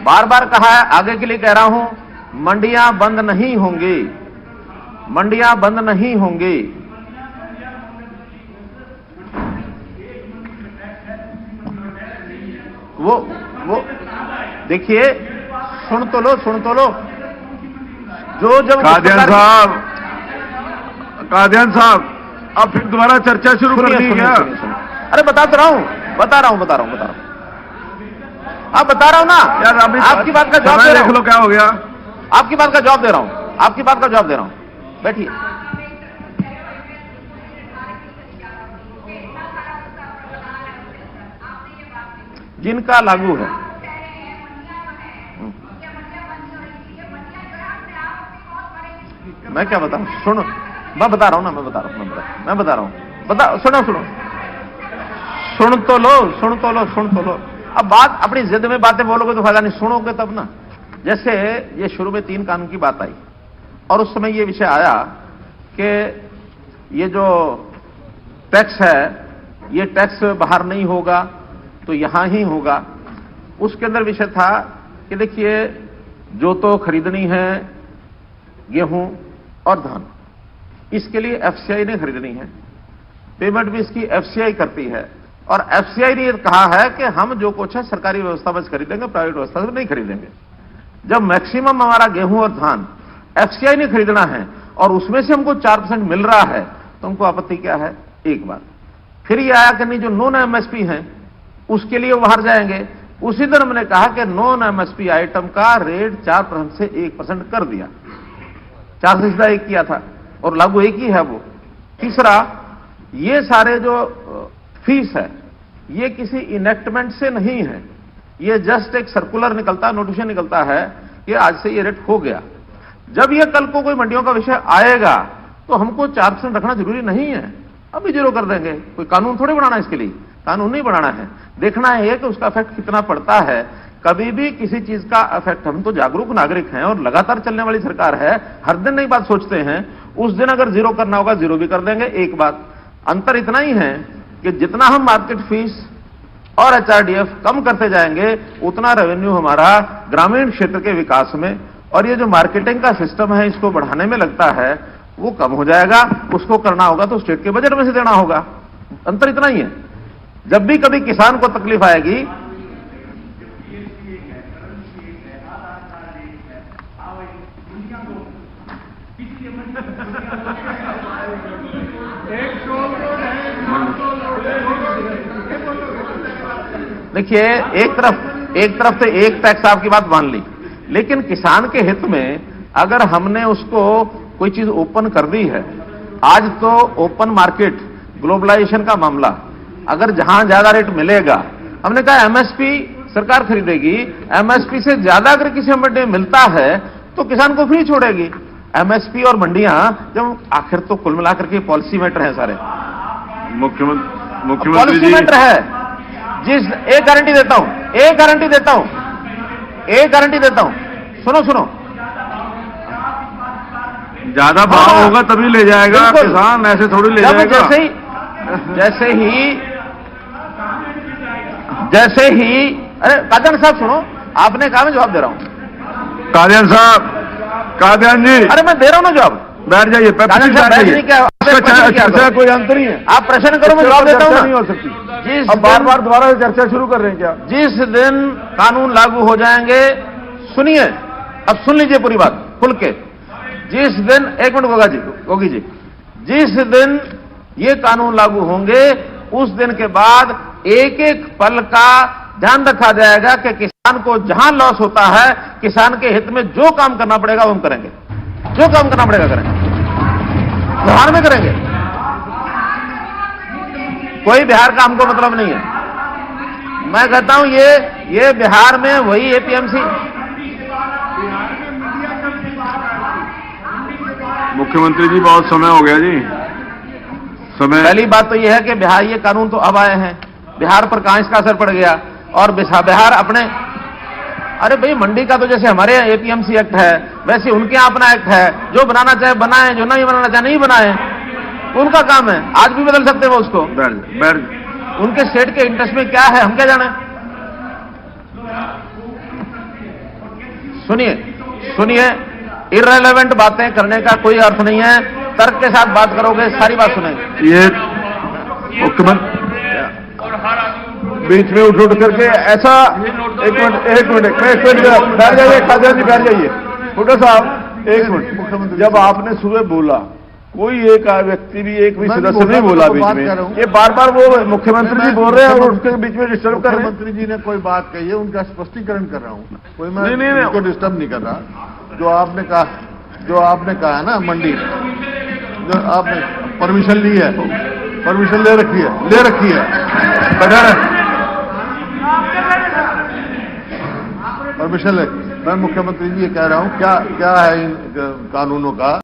बार बार कहा है, आगे के लिए कह रहा हूं, मंडियां बंद नहीं होंगी, मंडियां बंद नहीं होंगी। वो देखिए, सुन तो लो, जो जब कादियान साहब अब फिर दोबारा चर्चा शुरू कर दी क्या? अरे बता रहा हूं। आप बता रहा हूं ना यार, अभी आपकी बात का जवाब दे रहा हूं। देख लो क्या हो गया। आपकी बात का जवाब दे रहा हूं। बैठिए। जिनका लागू है, मैं क्या बताऊं? सुनो, मैं बता रहा हूं। सुन तो लो। अब बात अपनी जिद में बातें बोलोगे तो फायदा नहीं, सुनोगे तब ना। जैसे ये शुरू में 3 कानून की बात आई और उस समय ये विषय आया कि ये जो टैक्स है, ये टैक्स बाहर नहीं होगा तो यहां ही होगा। उसके अंदर विषय था कि देखिए, जो तो खरीदनी है गेहूं और धान, इसके लिए एफसीआई ने खरीदनी है, पेमेंट भी इसकी एफसीआई करती है। और एफसीआई ने कहा है कि हम जो कुछ है सरकारी व्यवस्था में खरीदेंगे, प्राइवेट व्यवस्था में नहीं खरीदेंगे। जब मैक्सिमम हमारा गेहूं और धान एफसीआई ने खरीदना है और उसमें से हमको 4% मिल रहा है तो हमको आपत्ति क्या है? एक बात। फिर ये आया कि नहीं, जो नॉन एमएसपी हैं उसके लिए बाहर जाएंगे। उसी दिन हमने कहा कि नॉन एमएसपी आइटम का रेट 4% से 1% कर दिया। 4 से सीधा 1 किया था और लागू एक ही है वो। तीसरा, ये सारे जो फीस है ये किसी इनेक्टमेंट से नहीं है, ये जस्ट एक सर्कुलर निकलता है, नोटिफिकेशन निकलता है कि आज से ये रेट हो गया। जब ये कल को कोई मंडियों का विषय आएगा तो हमको 4% रखना जरूरी नहीं है, अभी 0 कर देंगे। कोई कानून थोड़ी बनाना है इसके लिए, कानून नहीं बनाना है। देखना है कि उसका इफेक्ट कितना पड़ता है। कभी भी किसी चीज का इफेक्ट, हम तो जागरूक नागरिक हैं और लगातार चलने वाली सरकार है, हर दिन नई बात सोचते हैं। उस दिन अगर 0 करना होगा 0 भी कर देंगे। एक बात अंतर इतना ही है कि जितना हम मार्केट फीस और एचआरडीएफ कम करते जाएंगे उतना रेवेन्यू हमारा ग्रामीण क्षेत्र के विकास में, और ये जो मार्केटिंग का सिस्टम है इसको बढ़ाने में लगता है, वो कम हो जाएगा। उसको करना होगा तो स्टेट के बजट में से देना होगा। अंतर इतना ही है। जब भी कभी किसान को तकलीफ आएगी, देखिए, एक तरफ से एक टैक्स आपकी बात मान ली, लेकिन किसान के हित में अगर हमने उसको कोई चीज ओपन कर दी है, आज तो ओपन मार्केट, ग्लोबलाइजेशन का मामला, अगर जहां ज्यादा रेट मिलेगा, हमने कहा एमएसपी सरकार खरीदेगी, एमएसपी से ज्यादा अगर किसी मंडी में मिलता है तो किसान को फ्री छोड़ेगी। एमएसपी और मंडियां जब आखिर तो कुल मिलाकर के पॉलिसी मैटर है, सारे मुख्यमंत्री पॉलिसी मैटर है। जिस एक गारंटी देता हूं, सुनो, ज्यादा भाव होगा तभी ले जाएगा किसान, ऐसे थोड़ी ले जाएगा। जैसे ही अरे कादियान साहब सुनो, आपने कहा, मैं जवाब दे रहा हूं। कादियान जी, अरे मैं दे रहा हूं ना जवाब, बैठ जाइए। कोई अंतर नहीं है। आप प्रश्न करो, मैं जवाब देता हूं। नहीं हो सकती। अब बार दोबारा चर्चा शुरू कर रहे हैं क्या? जिस दिन कानून लागू हो जाएंगे, सुनिए, अब सुन लीजिए पूरी बात खुल के। जिस दिन, एक मिनट गोगी जी, जिस दिन ये कानून लागू होंगे उस दिन के बाद एक एक पल का ध्यान रखा जाएगा कि किसान को जहां लॉस होता है, किसान के हित में जो काम करना पड़ेगा वो हम करेंगे, जो काम करना पड़ेगा करेंगे, बिहार में करेंगे। कोई बिहार का हमको मतलब नहीं है। मैं कहता हूं ये बिहार में वही एपीएमसी। मुख्यमंत्री जी, बहुत समय हो गया जी, समय। पहली बात तो यह है कि बिहार, ये कानून तो अब आए हैं, बिहार पर कहां इसका असर पड़ गया? और बिहार अपने, अरे भाई मंडी का तो जैसे हमारे यहाँ एपीएमसी एक्ट है, वैसे उनके यहाँ अपना एक्ट है। जो बनाना चाहे बनाए, जो नहीं बनाना चाहे नहीं बनाए, उनका काम है। आज भी बदल सकते हैं वो उसको। उनके स्टेट के इंटरेस्ट में क्या है हम क्या जाने। सुनिए, इररेलेवेंट बातें करने का कोई अर्थ नहीं है। तर्क के साथ बात करोगे, सारी बात सुनेंगे। ये मुख्यमंत्री बीच में उठ करके ऐसा, एक मिनट बैठ जाइए, कादियान जी बैठ जाइए। डॉक्टर साहब, एक मिनट, मुख्यमंत्री जब आपने सुबह बोला कोई एक व्यक्ति भी एक भी मैं सदस्य बोल रहा नहीं हूं, बोला तो बीच बात में, कर रहा हूं। ये बार बार वो मुख्यमंत्री जी बोल रहे हैं और उसके बीच में डिस्टर्ब कर रहे हैं। मुख्यमंत्री जी ने कोई बात कही है, उनका स्पष्टीकरण कर रहा हूं, कोई मैं नहीं, नहीं, उनको डिस्टर्ब नहीं कर रहा। जो आपने कहा ना मंडी, जो आपने परमिशन ली है, परमिशन ले रखी है परमिशन ले। मैं मुख्यमंत्री जी ये कह रहा हूं, क्या है इन कानूनों का।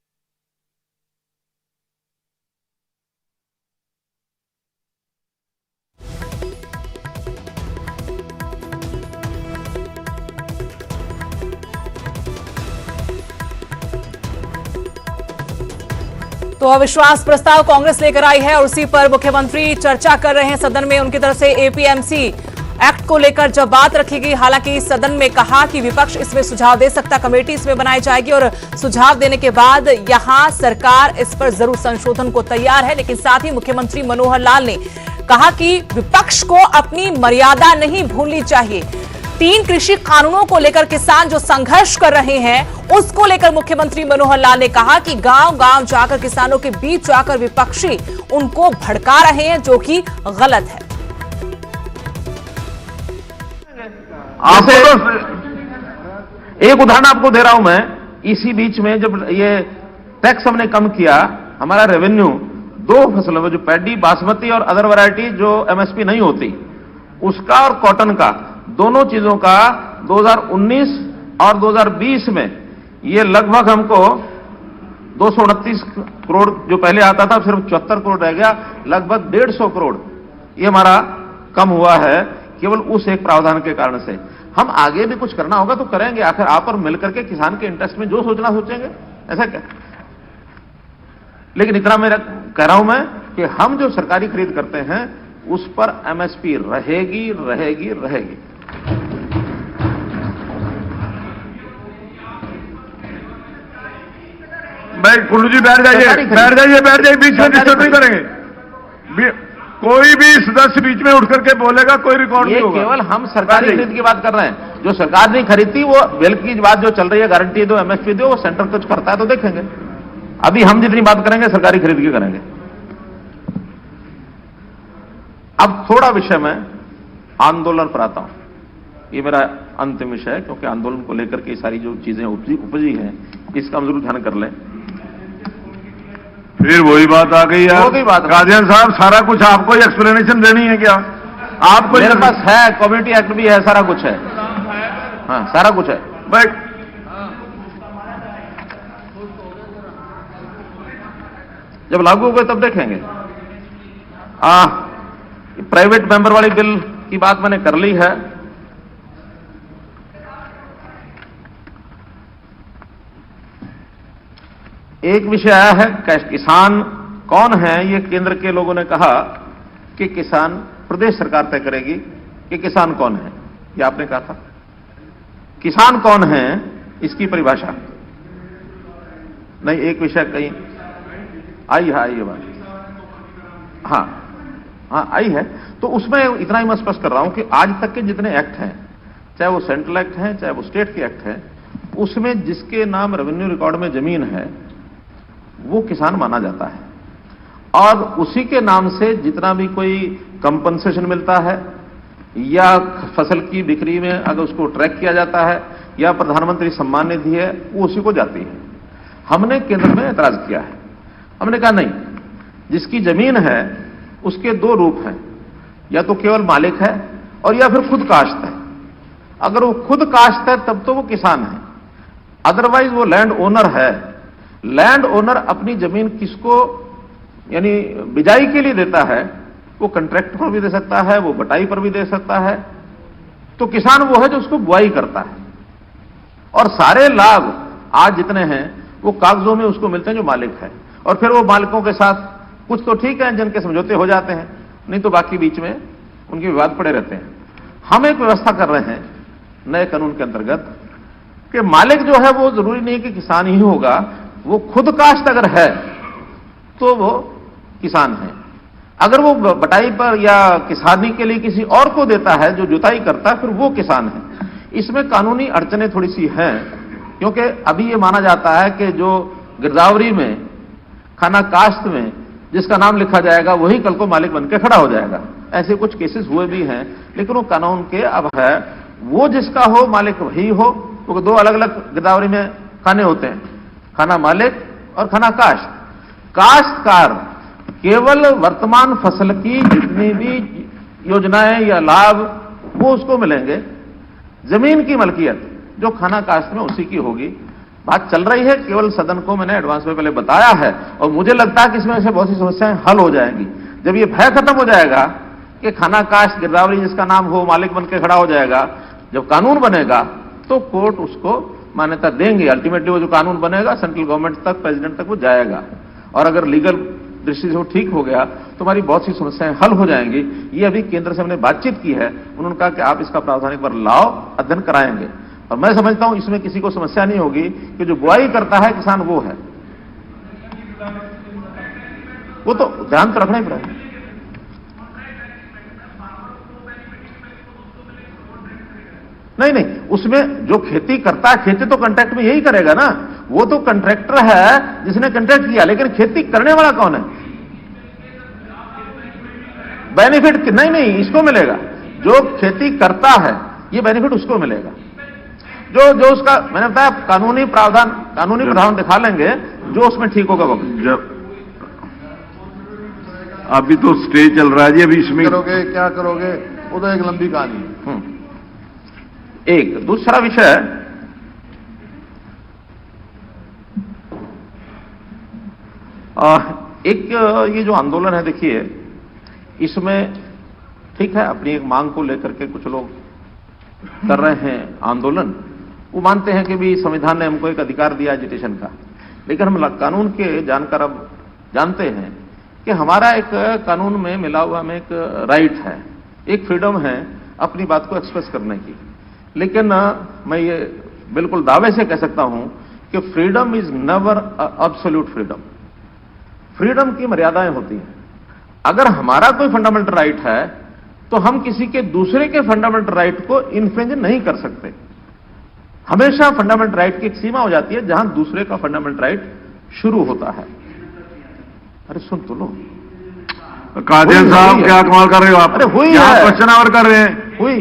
तो अविश्वास प्रस्ताव कांग्रेस लेकर आई है और उसी पर मुख्यमंत्री चर्चा कर रहे हैं सदन में। उनकी तरफ से एपीएमसी एक्ट को लेकर जब बात रखी गई, हालांकि सदन में कहा कि विपक्ष इसमें सुझाव दे सकता, कमेटी इसमें बनाई जाएगी और सुझाव देने के बाद यहां सरकार इस पर जरूर संशोधन को तैयार है। लेकिन साथ ही मुख्यमंत्री मनोहर लाल ने कहा कि विपक्ष को अपनी मर्यादा नहीं भूलनी चाहिए। 3 कृषि कानूनों को लेकर किसान जो संघर्ष कर रहे हैं उसको लेकर मुख्यमंत्री मनोहर लाल ने कहा कि गांव-गांव जाकर किसानों के बीच जाकर विपक्षी उनको भड़का रहे हैं, जो कि गलत है। आपसे एक उदाहरण आपको दे रहा हूं मैं। इसी बीच में जब ये टैक्स हमने कम किया, हमारा रेवेन्यू 2 फसलों में, जो पैडी बासमती और अदर वैरायटी जो एमएसपी नहीं होती उसका और कॉटन का, दोनों चीजों का 2019 और 2020 में ये लगभग हमको 229 करोड़ जो पहले आता था सिर्फ 74 करोड़ रह गया, लगभग 150 करोड़ ये हमारा कम हुआ है केवल उस एक प्रावधान के कारण से। हम आगे भी कुछ करना होगा तो करेंगे, आखिर आप और मिलकर के किसान के इंटरेस्ट में जो सोचना सोचेंगे, ऐसा क्या। लेकिन इतना मेरा कह रहा हूं मैं कि हम जो सरकारी खरीद करते हैं उस पर एमएसपी रहेगी रहेगी रहेगी। भाई कुल्लू जी बैठ जाइए, बीच में डिस्टर्ब नहीं करेंगे। कोई भी सदस्य बीच में उठ करके बोलेगा, कोई रिकॉर्ड नहीं होगा। केवल हम सरकारी खरीद की बात कर रहे हैं। जो सरकार नहीं खरीदती वो बिल की बात जो चल रही है, गारंटी दो, एमएसपी दो, वो सेंटर कुछ करता है तो देखेंगे। अभी हम जितनी बात करेंगे सरकारी खरीद की करेंगे। अब थोड़ा विषय में आंदोलन पर आता हूं। ये मेरा अंतिम विषय है, क्योंकि आंदोलन को लेकर के सारी जो चीजें उपजी हैं इसका हम जरूर ध्यान कर लें। फिर वही बात आ गई यार। कादियान साहब, सारा कुछ आपको ही एक्सप्लेनेशन देनी है क्या? आपको मेरे पास है, कम्युनिटी एक्ट भी है, सारा कुछ है। हाँ, सारा कुछ है भाई। जब लागू हो गए तब देखेंगे। प्राइवेट मेंबर वाली बिल की बात मैंने कर ली है। एक विषय आया है, किसान कौन है। ये केंद्र के लोगों ने कहा कि किसान, प्रदेश सरकार तय करेगी कि किसान कौन है। ये आपने कहा था। किसान कौन है इसकी परिभाषा नहीं, एक विषय कहीं आई है, आई है बात। हाँ आई है। तो उसमें इतना ही मैं स्पष्ट कर रहा हूं कि आज तक के जितने एक्ट हैं, चाहे वो सेंट्रल एक्ट हैं चाहे वो स्टेट के एक्ट हैं, उसमें जिसके नाम रेवेन्यू रिकॉर्ड में जमीन है वो किसान माना जाता है। और उसी के नाम से जितना भी कोई कंपनसेशन मिलता है या फसल की बिक्री में अगर उसको ट्रैक किया जाता है या प्रधानमंत्री सम्मान निधि है, वो उसी को जाती है। हमने केंद्र में ऐतराज किया है। हमने कहा नहीं, जिसकी जमीन है उसके 2 रूप हैं, या तो केवल मालिक है और या फिर खुद काश्त है। अगर वो खुद काश्त है तब तो वो किसान है, अदरवाइज वो लैंड ओनर है। लैंड ओनर अपनी जमीन किसको यानी बिजाई के लिए देता है, वो कंट्रैक्ट पर भी दे सकता है, वो बटाई पर भी दे सकता है। तो किसान वो है जो उसको बुआई करता है, और सारे लाभ आज जितने हैं वो कागजों में उसको मिलते हैं जो मालिक है। और फिर वो मालिकों के साथ कुछ तो ठीक है जिनके समझौते हो जाते हैं, नहीं तो बाकी बीच में उनके विवाद पड़े रहते हैं। हम एक व्यवस्था कर रहे हैं नए कानून के अंतर्गत कि मालिक जो है वो जरूरी नहीं कि किसान ही होगा, वो खुद काश्त अगर है तो वो किसान है। अगर वो बटाई पर या किसानी के लिए किसी और को देता है जो जुताई करता है, फिर वो किसान है। इसमें कानूनी अड़चनें थोड़ी सी हैं, क्योंकि अभी ये माना जाता है कि जो गिरदावरी में, खाना काश्त में जिसका नाम लिखा जाएगा वही कल को मालिक बनकर खड़ा हो जाएगा। ऐसे कुछ केसेस हुए भी हैं, लेकिन वो कानून के अब है, वो जिसका हो मालिक वही हो, क्योंकि दो अलग अलग गिरदावरी में खाने होते हैं, खाना मालिक और खाना काश्त। काश्तकार केवल वर्तमान फसल की जितनी भी योजनाएं या लाभ वो उसको मिलेंगे, जमीन की मलकियत जो खाना काश्त में उसी की होगी। बात चल रही है, केवल सदन को मैंने एडवांस में पहले बताया है, और मुझे लगता है कि इसमें से बहुत सी समस्याएं हल हो जाएंगी। जब ये भय खत्म हो जाएगा कि खाना काश्त गिरदावरी जिसका नाम हो मालिक बनकर खड़ा हो जाएगा, जब कानून बनेगा तो कोर्ट उसको मान्यता देंगे। अल्टीमेटली वो जो कानून बनेगा सेंट्रल गवर्नमेंट तक, प्रेसिडेंट तक वो जाएगा, और अगर लीगल दृष्टि से वो ठीक हो गया तो हमारी बहुत सी समस्याएं हल हो जाएंगी। ये अभी केंद्र से हमने बातचीत की है, उन्होंने कहा कि आप इसका प्रावधान एक बार लाओ, अध्ययन कराएंगे, और मैं समझता हूं इसमें किसी को समस्या नहीं होगी कि जो बुआई करता है किसान वो है, वो तो ध्यान तो रखना ही पड़ेगा। नहीं नहीं, उसमें जो खेती करता है, खेती तो कॉन्ट्रैक्ट में यही करेगा ना, वो तो कॉन्ट्रैक्टर है जिसने कॉन्ट्रैक्ट किया, लेकिन खेती करने वाला कौन है? बेनिफिट नहीं, इसको मिलेगा जो खेती करता है, ये बेनिफिट उसको मिलेगा। जो उसका मैंने बताया कानूनी प्रावधान दिखा लेंगे जो उसमें ठीक होगा। वक्त जब अभी तो स्टे चल रहा है जी, अभी इसमें करोगे क्या करोगे वो तो एक लंबी कहानी है। एक दूसरा विषय, एक ये जो आंदोलन है, देखिए इसमें ठीक है अपनी एक मांग को लेकर के कुछ लोग कर रहे हैं आंदोलन, वो मानते हैं कि भी संविधान ने हमको एक अधिकार दिया एजुटेशन का, लेकिन हम कानून के जानकर अब जानते हैं कि हमारा एक कानून में मिला हुआ हमें एक राइट है, एक फ्रीडम है अपनी बात को एक्सप्रेस करने की। लेकिन मैं ये बिल्कुल दावे से कह सकता हूं कि freedom is never absolute freedom. Freedom की मर्यादाएं होती हैं। अगर हमारा कोई फंडामेंटल राइट है तो हम किसी के दूसरे के फंडामेंटल राइट को इन्फ्रिंज नहीं कर सकते। हमेशा फंडामेंटल राइट की एक सीमा हो जाती है जहां दूसरे का फंडामेंटल राइट शुरू होता है। अरे सुन तो लो कादियान साहब, क्या कमाल कर रहे हो आप? अरे हुई है, है, क्वेश्चन आवर कर रहे हैं। हुई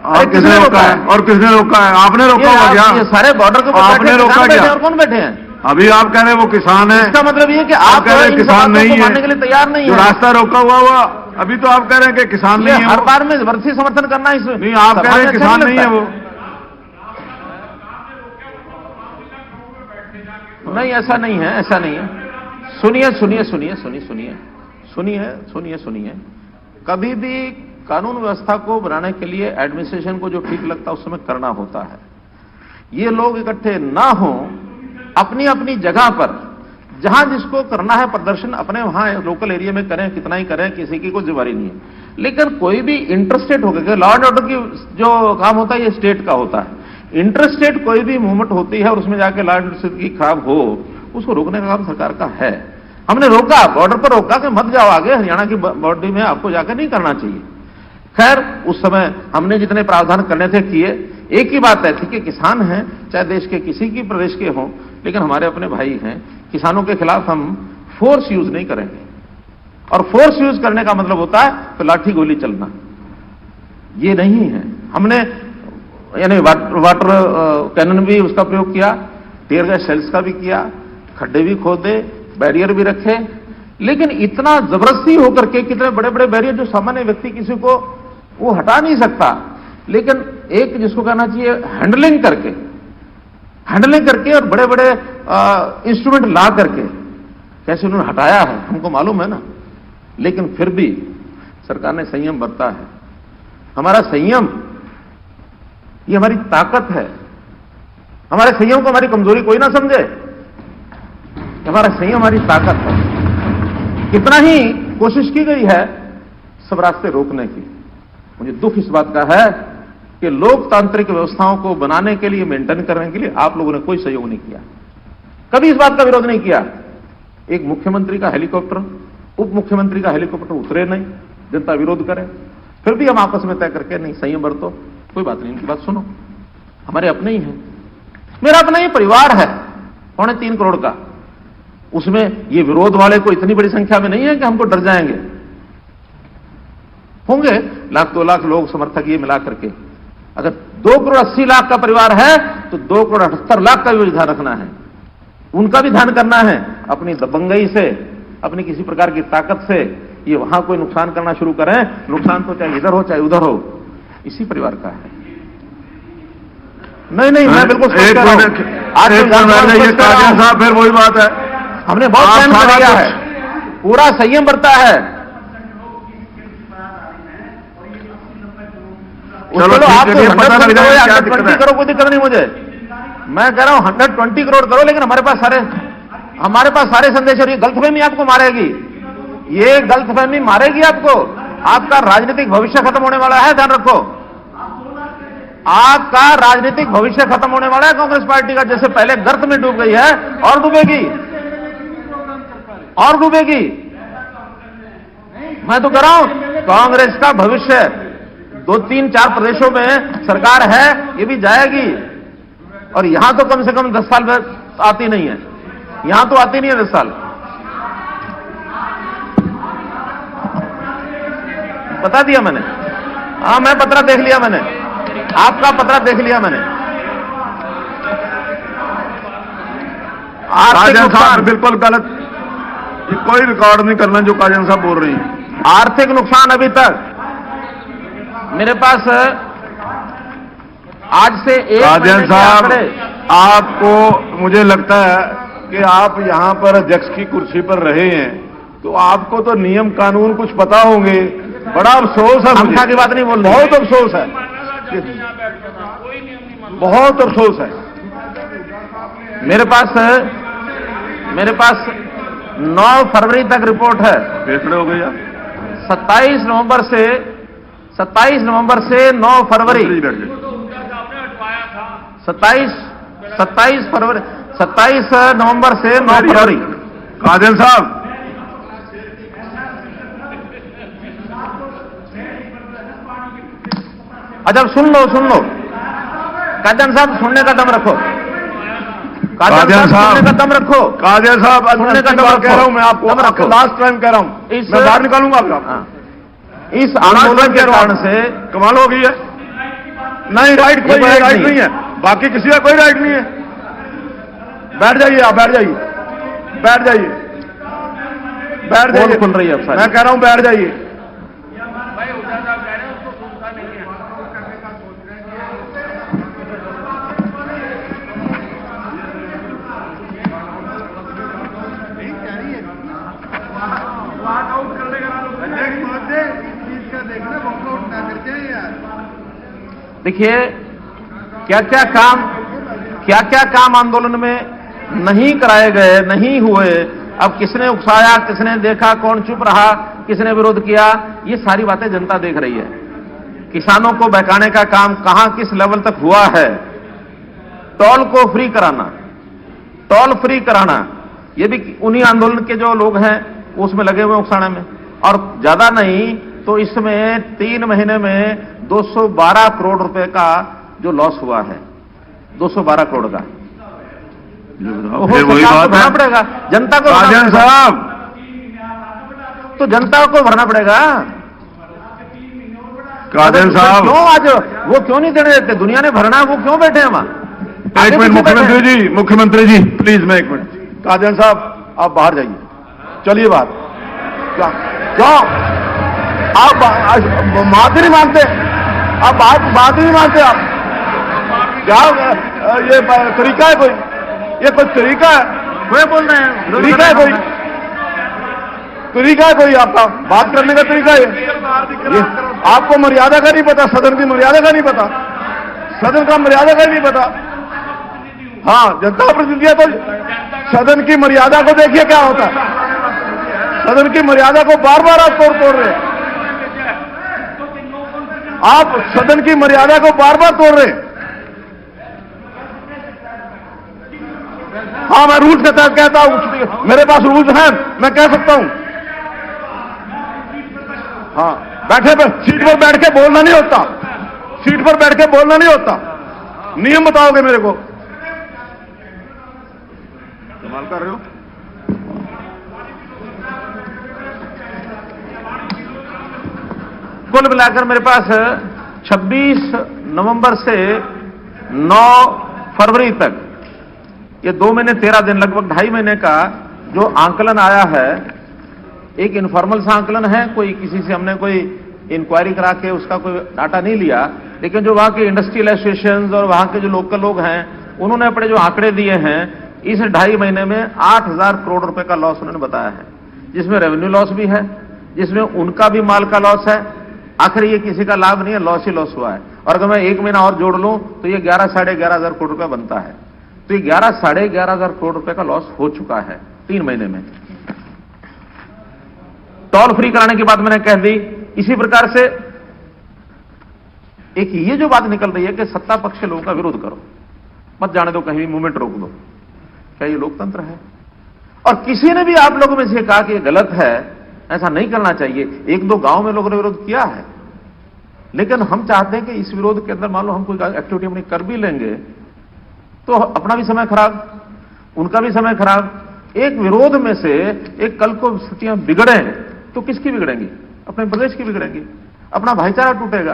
और किसने रोका है? और किसने रोका है? आपने रोका हुआ क्या? ये सारे बॉर्डर के ऊपर आपने रोका क्या? और कौन बैठे हैं? अभी आप कह रहे हैं वो किसान है, इसका मतलब ये कि आप कह रहे हैं किसान नहीं है, मानने के लिए तैयार नहीं जो है। रास्ता रोका हुआ अभी तो आप कह रहे हैं कि किसान नहीं है। हर बार में जबरदस्ती समर्थन करना इसमें नहीं, आप कह रहे हैं किसान नहीं है वो। नहीं, ऐसा नहीं है, ऐसा नहीं है। सुनिए। कभी भी कानून व्यवस्था को बनाने के लिए एडमिनिस्ट्रेशन को जो ठीक लगता है उस समय करना होता है। ये लोग इकट्ठे ना हो, अपनी अपनी जगह पर जहां जिसको करना है प्रदर्शन अपने वहां लोकल एरिया में करें, कितना ही करें, किसी की कोई जिम्मेवारी नहीं है। लेकिन कोई भी इंटरस्टेट होकर, लॉ एंड ऑर्डर की जो काम होता है ये स्टेट का होता है। इंटरस्टेट कोई भी मूवमेंट होती है और उसमें जाके लॉ एंड ऑर्डर की खराब हो, उसको रोकने का काम सरकार का है। हमने रोका, बॉर्डर पर रोका कि मत जाओ आगे, हरियाणा की बॉर्डर में आपको जाकर नहीं करना चाहिए। खैर उस समय हमने जितने प्रावधान करने थे किए। एक ही बात ऐसी कि किसान हैं, चाहे देश के किसी की प्रदेश के हों, लेकिन हमारे अपने भाई हैं। किसानों के खिलाफ हम फोर्स यूज नहीं करेंगे, और फोर्स यूज करने का मतलब होता है तो लाठी गोली चलना, ये नहीं है। हमने यानी वाटर कैनन भी उसका प्रयोग किया, टीयर गैस सेल्स का भी किया, खड्डे भी खोदे, बैरियर भी रखे, लेकिन इतना जबरदस्ती होकर के कितने बड़े बड़े बैरियर जो सामान्य व्यक्ति किसी को वो हटा नहीं सकता, लेकिन एक जिसको कहना चाहिए हैंडलिंग करके और बड़े बड़े इंस्ट्रूमेंट ला करके कैसे उन्होंने हटाया है हमको मालूम है ना। लेकिन फिर भी सरकार ने संयम बरता है। हमारा संयम ये हमारी ताकत है। हमारे संयम को हमारी कमजोरी कोई ना समझे, हमारा संयम हमारी ताकत है। कितना ही कोशिश की गई है सब रास्ते रोकने की। मुझे दुख इस बात का है कि लोकतांत्रिक व्यवस्थाओं को बनाने के लिए, मेंटेन करने के लिए आप लोगों ने कोई सहयोग नहीं किया, कभी इस बात का विरोध नहीं किया। एक मुख्यमंत्री का हेलीकॉप्टर, उप मुख्यमंत्री का हेलीकॉप्टर उतरे नहीं, जनता विरोध करे, फिर भी हम आपस में तय करके नहीं संयम बरतो, कोई बात नहीं, इनकी बात सुनो, हमारे अपने ही हैं। मेरा अपना ही परिवार है 3.25 करोड़ का, उसमें ये विरोध वाले को इतनी बड़ी संख्या में नहीं है कि हमको डर जाएंगे। होंगे 1 लाख 2 लाख लोग समर्थक ये मिला करके। अगर 2 करोड़ 80 लाख का परिवार है तो 2 करोड़ 78 लाख का भी ध्यान रखना है, उनका भी ध्यान करना है। अपनी दबंगई से, अपनी किसी प्रकार की ताकत से ये वहां कोई नुकसान करना शुरू करें, नुकसान तो चाहे इधर हो चाहे उधर हो, इसी परिवार का है। नहीं, मैं बिल्कुल एक मिनट साहब, फिर वही बात है, हमने बहुत टाइम कर लिया है, पूरा संयम बरता है। चलो आप तो 120 करो या 120 करो, कोई दिक्कत नहीं मुझे। मैं कह रहा हूं 120 करोड़ करो, लेकिन हमारे पास सारे संदेश। और ये गलतफहमी आपको मारेगी, ये गलतफहमी मारेगी आपको। आपका राजनीतिक भविष्य खत्म होने वाला है, ध्यान रखो। आपका राजनीतिक भविष्य खत्म होने वाला है कांग्रेस पार्टी का। जैसे पहले गर्त में डूब गई है और डूबेगी, और डूबेगी। मैं तो कह रहा हूं कांग्रेस का भविष्य 2, 3, 4 प्रदेशों में सरकार है, ये भी जाएगी। और यहां तो कम से कम 10 साल में आती नहीं है, यहां तो आती नहीं है 10 साल। बता दिया मैंने। हाँ, मैं पत्रा देख लिया मैंने, आपका पत्रा देख लिया मैंने। काजन साहब बिल्कुल गलत, ये कोई रिकॉर्ड नहीं करना जो काजन साहब बोल रही हैं। आर्थिक नुकसान अभी तक मेरे पास आज से 1 काजन साहब, आपको मुझे लगता है कि आप यहां पर अध्यक्ष की कुर्सी पर रहे हैं, तो आपको तो नियम कानून कुछ पता होंगे। बड़ा अफसोस है, हमका की बात नहीं बोल रही, बहुत अफसोस है, बहुत अफसोस है। मेरे पास 9 फरवरी तक रिपोर्ट है। फेफड़े हो गए यार। 27 नवंबर से 9 फरवरी, 27 नवंबर से 9 फरवरी। काजल साहब, अच्छा सुन लो काजन साहब, सुनने का दम रखो। काजल साहब सुनने का दम रखो। काजल साहब, सुनने का दम कह रहा हूं मैं आपको, दम रखो। लास्ट टाइम कह रहा हूं, मैं बाहर निकालूंगा आपको। इस आंदोलन के कारण से कमाल हो गई है। नहीं, राइट कोई राइट नहीं है, बाकी किसी का कोई राइट नहीं है। बैठ जाइए, आप बैठ जाइए, बैठ जाइए, बैठ जाइए। खुल रही है, मैं कह रहा हूं बैठ जाइए। देखिए क्या क्या काम आंदोलन में नहीं कराए गए, नहीं हुए। अब किसने उकसाया, किसने देखा, कौन चुप रहा, किसने विरोध किया, ये सारी बातें जनता देख रही है। किसानों को बहकाने का काम कहां किस लेवल तक हुआ है। टोल को फ्री कराना, टोल फ्री कराना, ये भी उन्हीं आंदोलन के जो लोग हैं उसमें लगे हुए उकसाने में। और ज्यादा नहीं तो इसमें 3 महीने में 212 करोड़ रुपए का जो लॉस हुआ है, 212 करोड़ का। फिर वही बात भरना पड़ेगा जनता को। काजल साहब, तो जनता को भरना पड़ेगा। काजल साहब, क्यों आज वो क्यों नहीं देने देते? दुनिया ने भरना, वो क्यों बैठे हैं वहां? एक मिनट मुख्यमंत्री जी प्लीज, मैं 1 मिनट। काजल साहब आप बाहर जाइए, चलिए बाहर। क्यों आप बात ही नहीं मानते? आप बात ही नहीं मानते? आप क्या ये तरीका है कोई? ये कोई तरीका है? वे बोल रहे हैं तरीका है कोई? तरीका है कोई आपका बात करने का तरीका है? ये आपको मर्यादा का नहीं पता, सदन की मर्यादा का नहीं पता, सदन का मर्यादा का नहीं पता। हाँ, जनता प्रतिनिधि है तो सदन की मर्यादा को देखिए क्या होता है। सदन की मर्यादा को बार बार आप तोड़ रहे हैं। आप सदन की मर्यादा को बार बार तोड़ रहे हैं। हाँ, मैं रूल्स के तहत कहता हूं, मेरे पास रूल्स हैं, मैं कह सकता हूं। हाँ, बैठे पर सीट पर बैठ के बोलना नहीं होता, सीट पर बैठ के बोलना नहीं होता। नियम बताओगे मेरे को? बात कर रहे हो? कुल मिलाकर मेरे पास 26 नवंबर से 9 फरवरी तक, ये 2 महीने 13 दिन, लगभग 2.5 महीने का जो आंकलन आया है, एक इनफॉर्मल सा आंकलन है, कोई किसी से हमने कोई इंक्वायरी करा के उसका कोई डाटा नहीं लिया, लेकिन जो वहां के इंडस्ट्रियल एसोसिएशन और वहां के जो लोकल लोग हैं उन्होंने अपने जो आंकड़े दिए हैं, इस 2.5 महीने में 8,000 करोड़ रुपए का लॉस उन्होंने बताया है, जिसमें रेवेन्यू लॉस भी है, जिसमें उनका भी माल का लॉस है। आखिर ये किसी का लाभ नहीं है, लॉस ही लॉस हुआ है। और अगर मैं 1 महीना और जोड़ लूं तो ये 11 साढ़े 11,000 करोड़ रुपया बनता है। तो ये 11 साढ़े 11,000 करोड़ रुपए का लॉस हो चुका है 3 महीने में। टोल फ्री कराने की बात मैंने कह दी। इसी प्रकार से एक ये जो बात निकल रही है कि सत्ता पक्ष के लोगों का विरोध करो, मत जाने दो, कहीं भी मूवमेंट रोक दो, क्या ये लोकतंत्र है? और किसी ने भी आप लोगों में से कहा कि ये गलत है, ऐसा नहीं करना चाहिए। 1-2 गांव में लोगों ने विरोध किया है, लेकिन हम चाहते हैं कि इस विरोध के अंदर मान लो हम कोई एक्टिविटी अपनी कर भी लेंगे तो अपना भी समय खराब, उनका भी समय खराब। एक विरोध में से एक कल को स्थितियां बिगड़े तो किसकी बिगड़ेंगी? अपने प्रदेश की बिगड़ेंगी, अपना भाईचारा टूटेगा।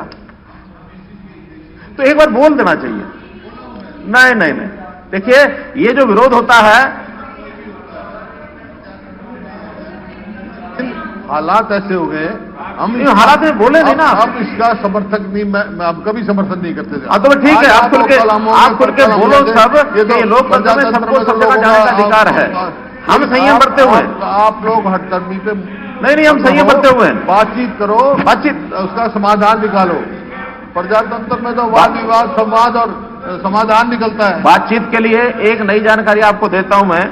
तो एक बार बोल देना चाहिए, नहीं नहीं नहीं। देखिए, ये जो विरोध होता है, हालात ऐसे हो गए, हम हालात में बोले नहीं ना। आप इसका समर्थक नहीं, मैं आप कभी समर्थन नहीं करते थे। तो ठीक है, आप खुल के बोलो सब, ये लोकतंत्र में सबको सब जगह जाने का अधिकार है। हम संयम बरते हुए, आप लोग हटकर्मी पे नहीं, हम संयम बरते हुए बातचीत करो, उसका समाधान निकालो। प्रजातंत्र में तो वाद विवाद, संवाद और समाधान निकलता है। बातचीत के लिए एक नई जानकारी आपको देता हूं मैं।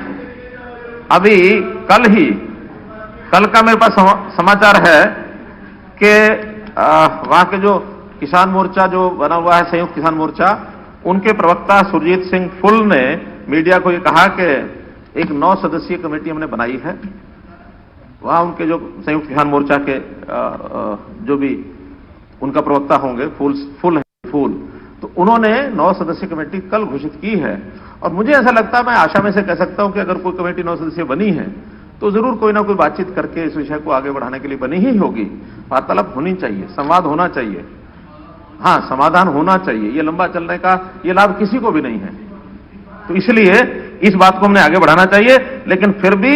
अभी कल का मेरे पास समाचार है कि वहां के जो किसान मोर्चा जो बना हुआ है, संयुक्त किसान मोर्चा, उनके प्रवक्ता सुरजीत सिंह फुल ने मीडिया को ये कहा कि एक 9 सदस्यीय कमेटी हमने बनाई है। वहां उनके जो संयुक्त किसान मोर्चा के जो भी उनका प्रवक्ता होंगे, फुल, तो उन्होंने 9 सदस्यीय कमेटी कल घोषित की है। और मुझे ऐसा लगता है, मैं आशा में से कह सकता हूं कि अगर कोई कमेटी 9 सदस्यीय बनी है तो जरूर कोई ना कोई बातचीत करके इस विषय को आगे बढ़ाने के लिए बनी ही होगी। वार्तालाप होनी चाहिए, संवाद होना चाहिए, हाँ, समाधान होना चाहिए। ये लंबा चलने का ये लाभ किसी को भी नहीं है। तो इसलिए इस बात को हमने आगे बढ़ाना चाहिए, लेकिन फिर भी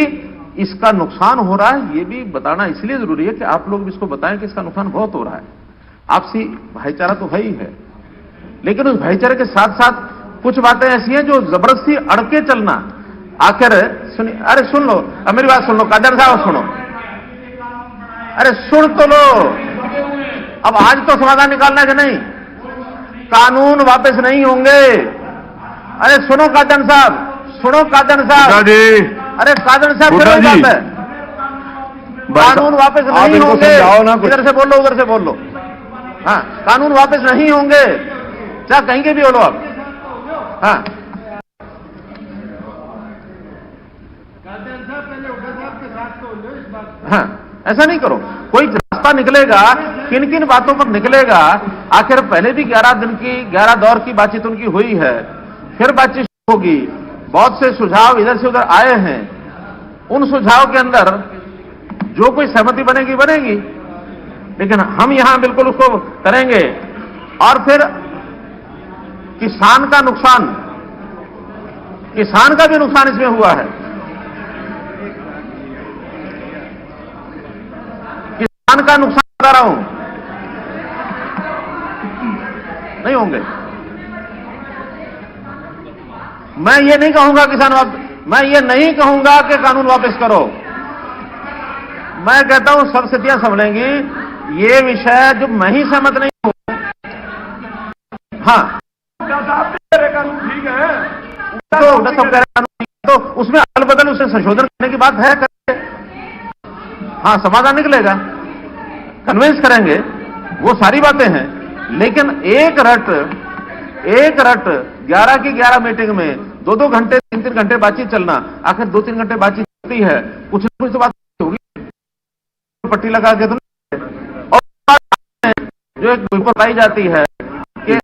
इसका नुकसान हो रहा है, ये भी बताना इसलिए जरूरी है कि आप लोग भी इसको बताएं कि इसका नुकसान बहुत हो रहा है। आपसी भाईचारा तो है ही है, लेकिन उस भाईचारे के साथ साथ कुछ बातें ऐसी हैं जो जबरदस्ती अड़के चलना। आखिर सुनिए, अरे सुन लो, अब मेरी बात सुन लो, कादर साहब सुनो, अरे सुन तो लो। अब आज तो समाधान निकालना है कि नहीं? कानून वापस नहीं होंगे। अरे सुनो कादर साहब, सुनो कादर साहब, अरे कादर साहब, फिर वही बात है, कानून वापस नहीं होंगे। इधर से बोल लो, उधर से बोल लो, हाँ, कानून वापस नहीं होंगे, चाहे कहीं के भी बोलो आप, हाँ। हाँ, ऐसा नहीं करो, कोई रास्ता निकलेगा, किन किन बातों पर निकलेगा। आखिर पहले भी 11 दौर की बातचीत उनकी हुई है, फिर बातचीत होगी। बहुत से सुझाव इधर से उधर आए हैं, उन सुझाव के अंदर जो कोई सहमति बनेगी बनेगी, लेकिन हम यहां बिल्कुल उसको करेंगे। और फिर किसान का भी नुकसान इसमें हुआ है। किसान का नुकसान बता रहा हूं, नहीं होंगे। मैं ये नहीं कहूंगा मैं ये नहीं कहूंगा कि कानून वापस करो। मैं कहता हूं सब स्थितियां संभलेंगी। ये विषय जो मैं ही सहमत नहीं हूं, हाँ, कानून ठीक है तो उसमें अदल बदल, उसे संशोधन करने की बात है, करेंगे, हाँ, समाधान निकलेगा, कन्विंस करेंगे, वो सारी बातें हैं। लेकिन एक रट 11 की 11 मीटिंग में 2-2 घंटे 3-3 घंटे बातचीत चलना, आखिर 2-3 घंटे बातचीत होती है, कुछ ना कुछ तो बात होगी, पट्टी लगा के तो नहीं। और जो एक बताई जाती है कि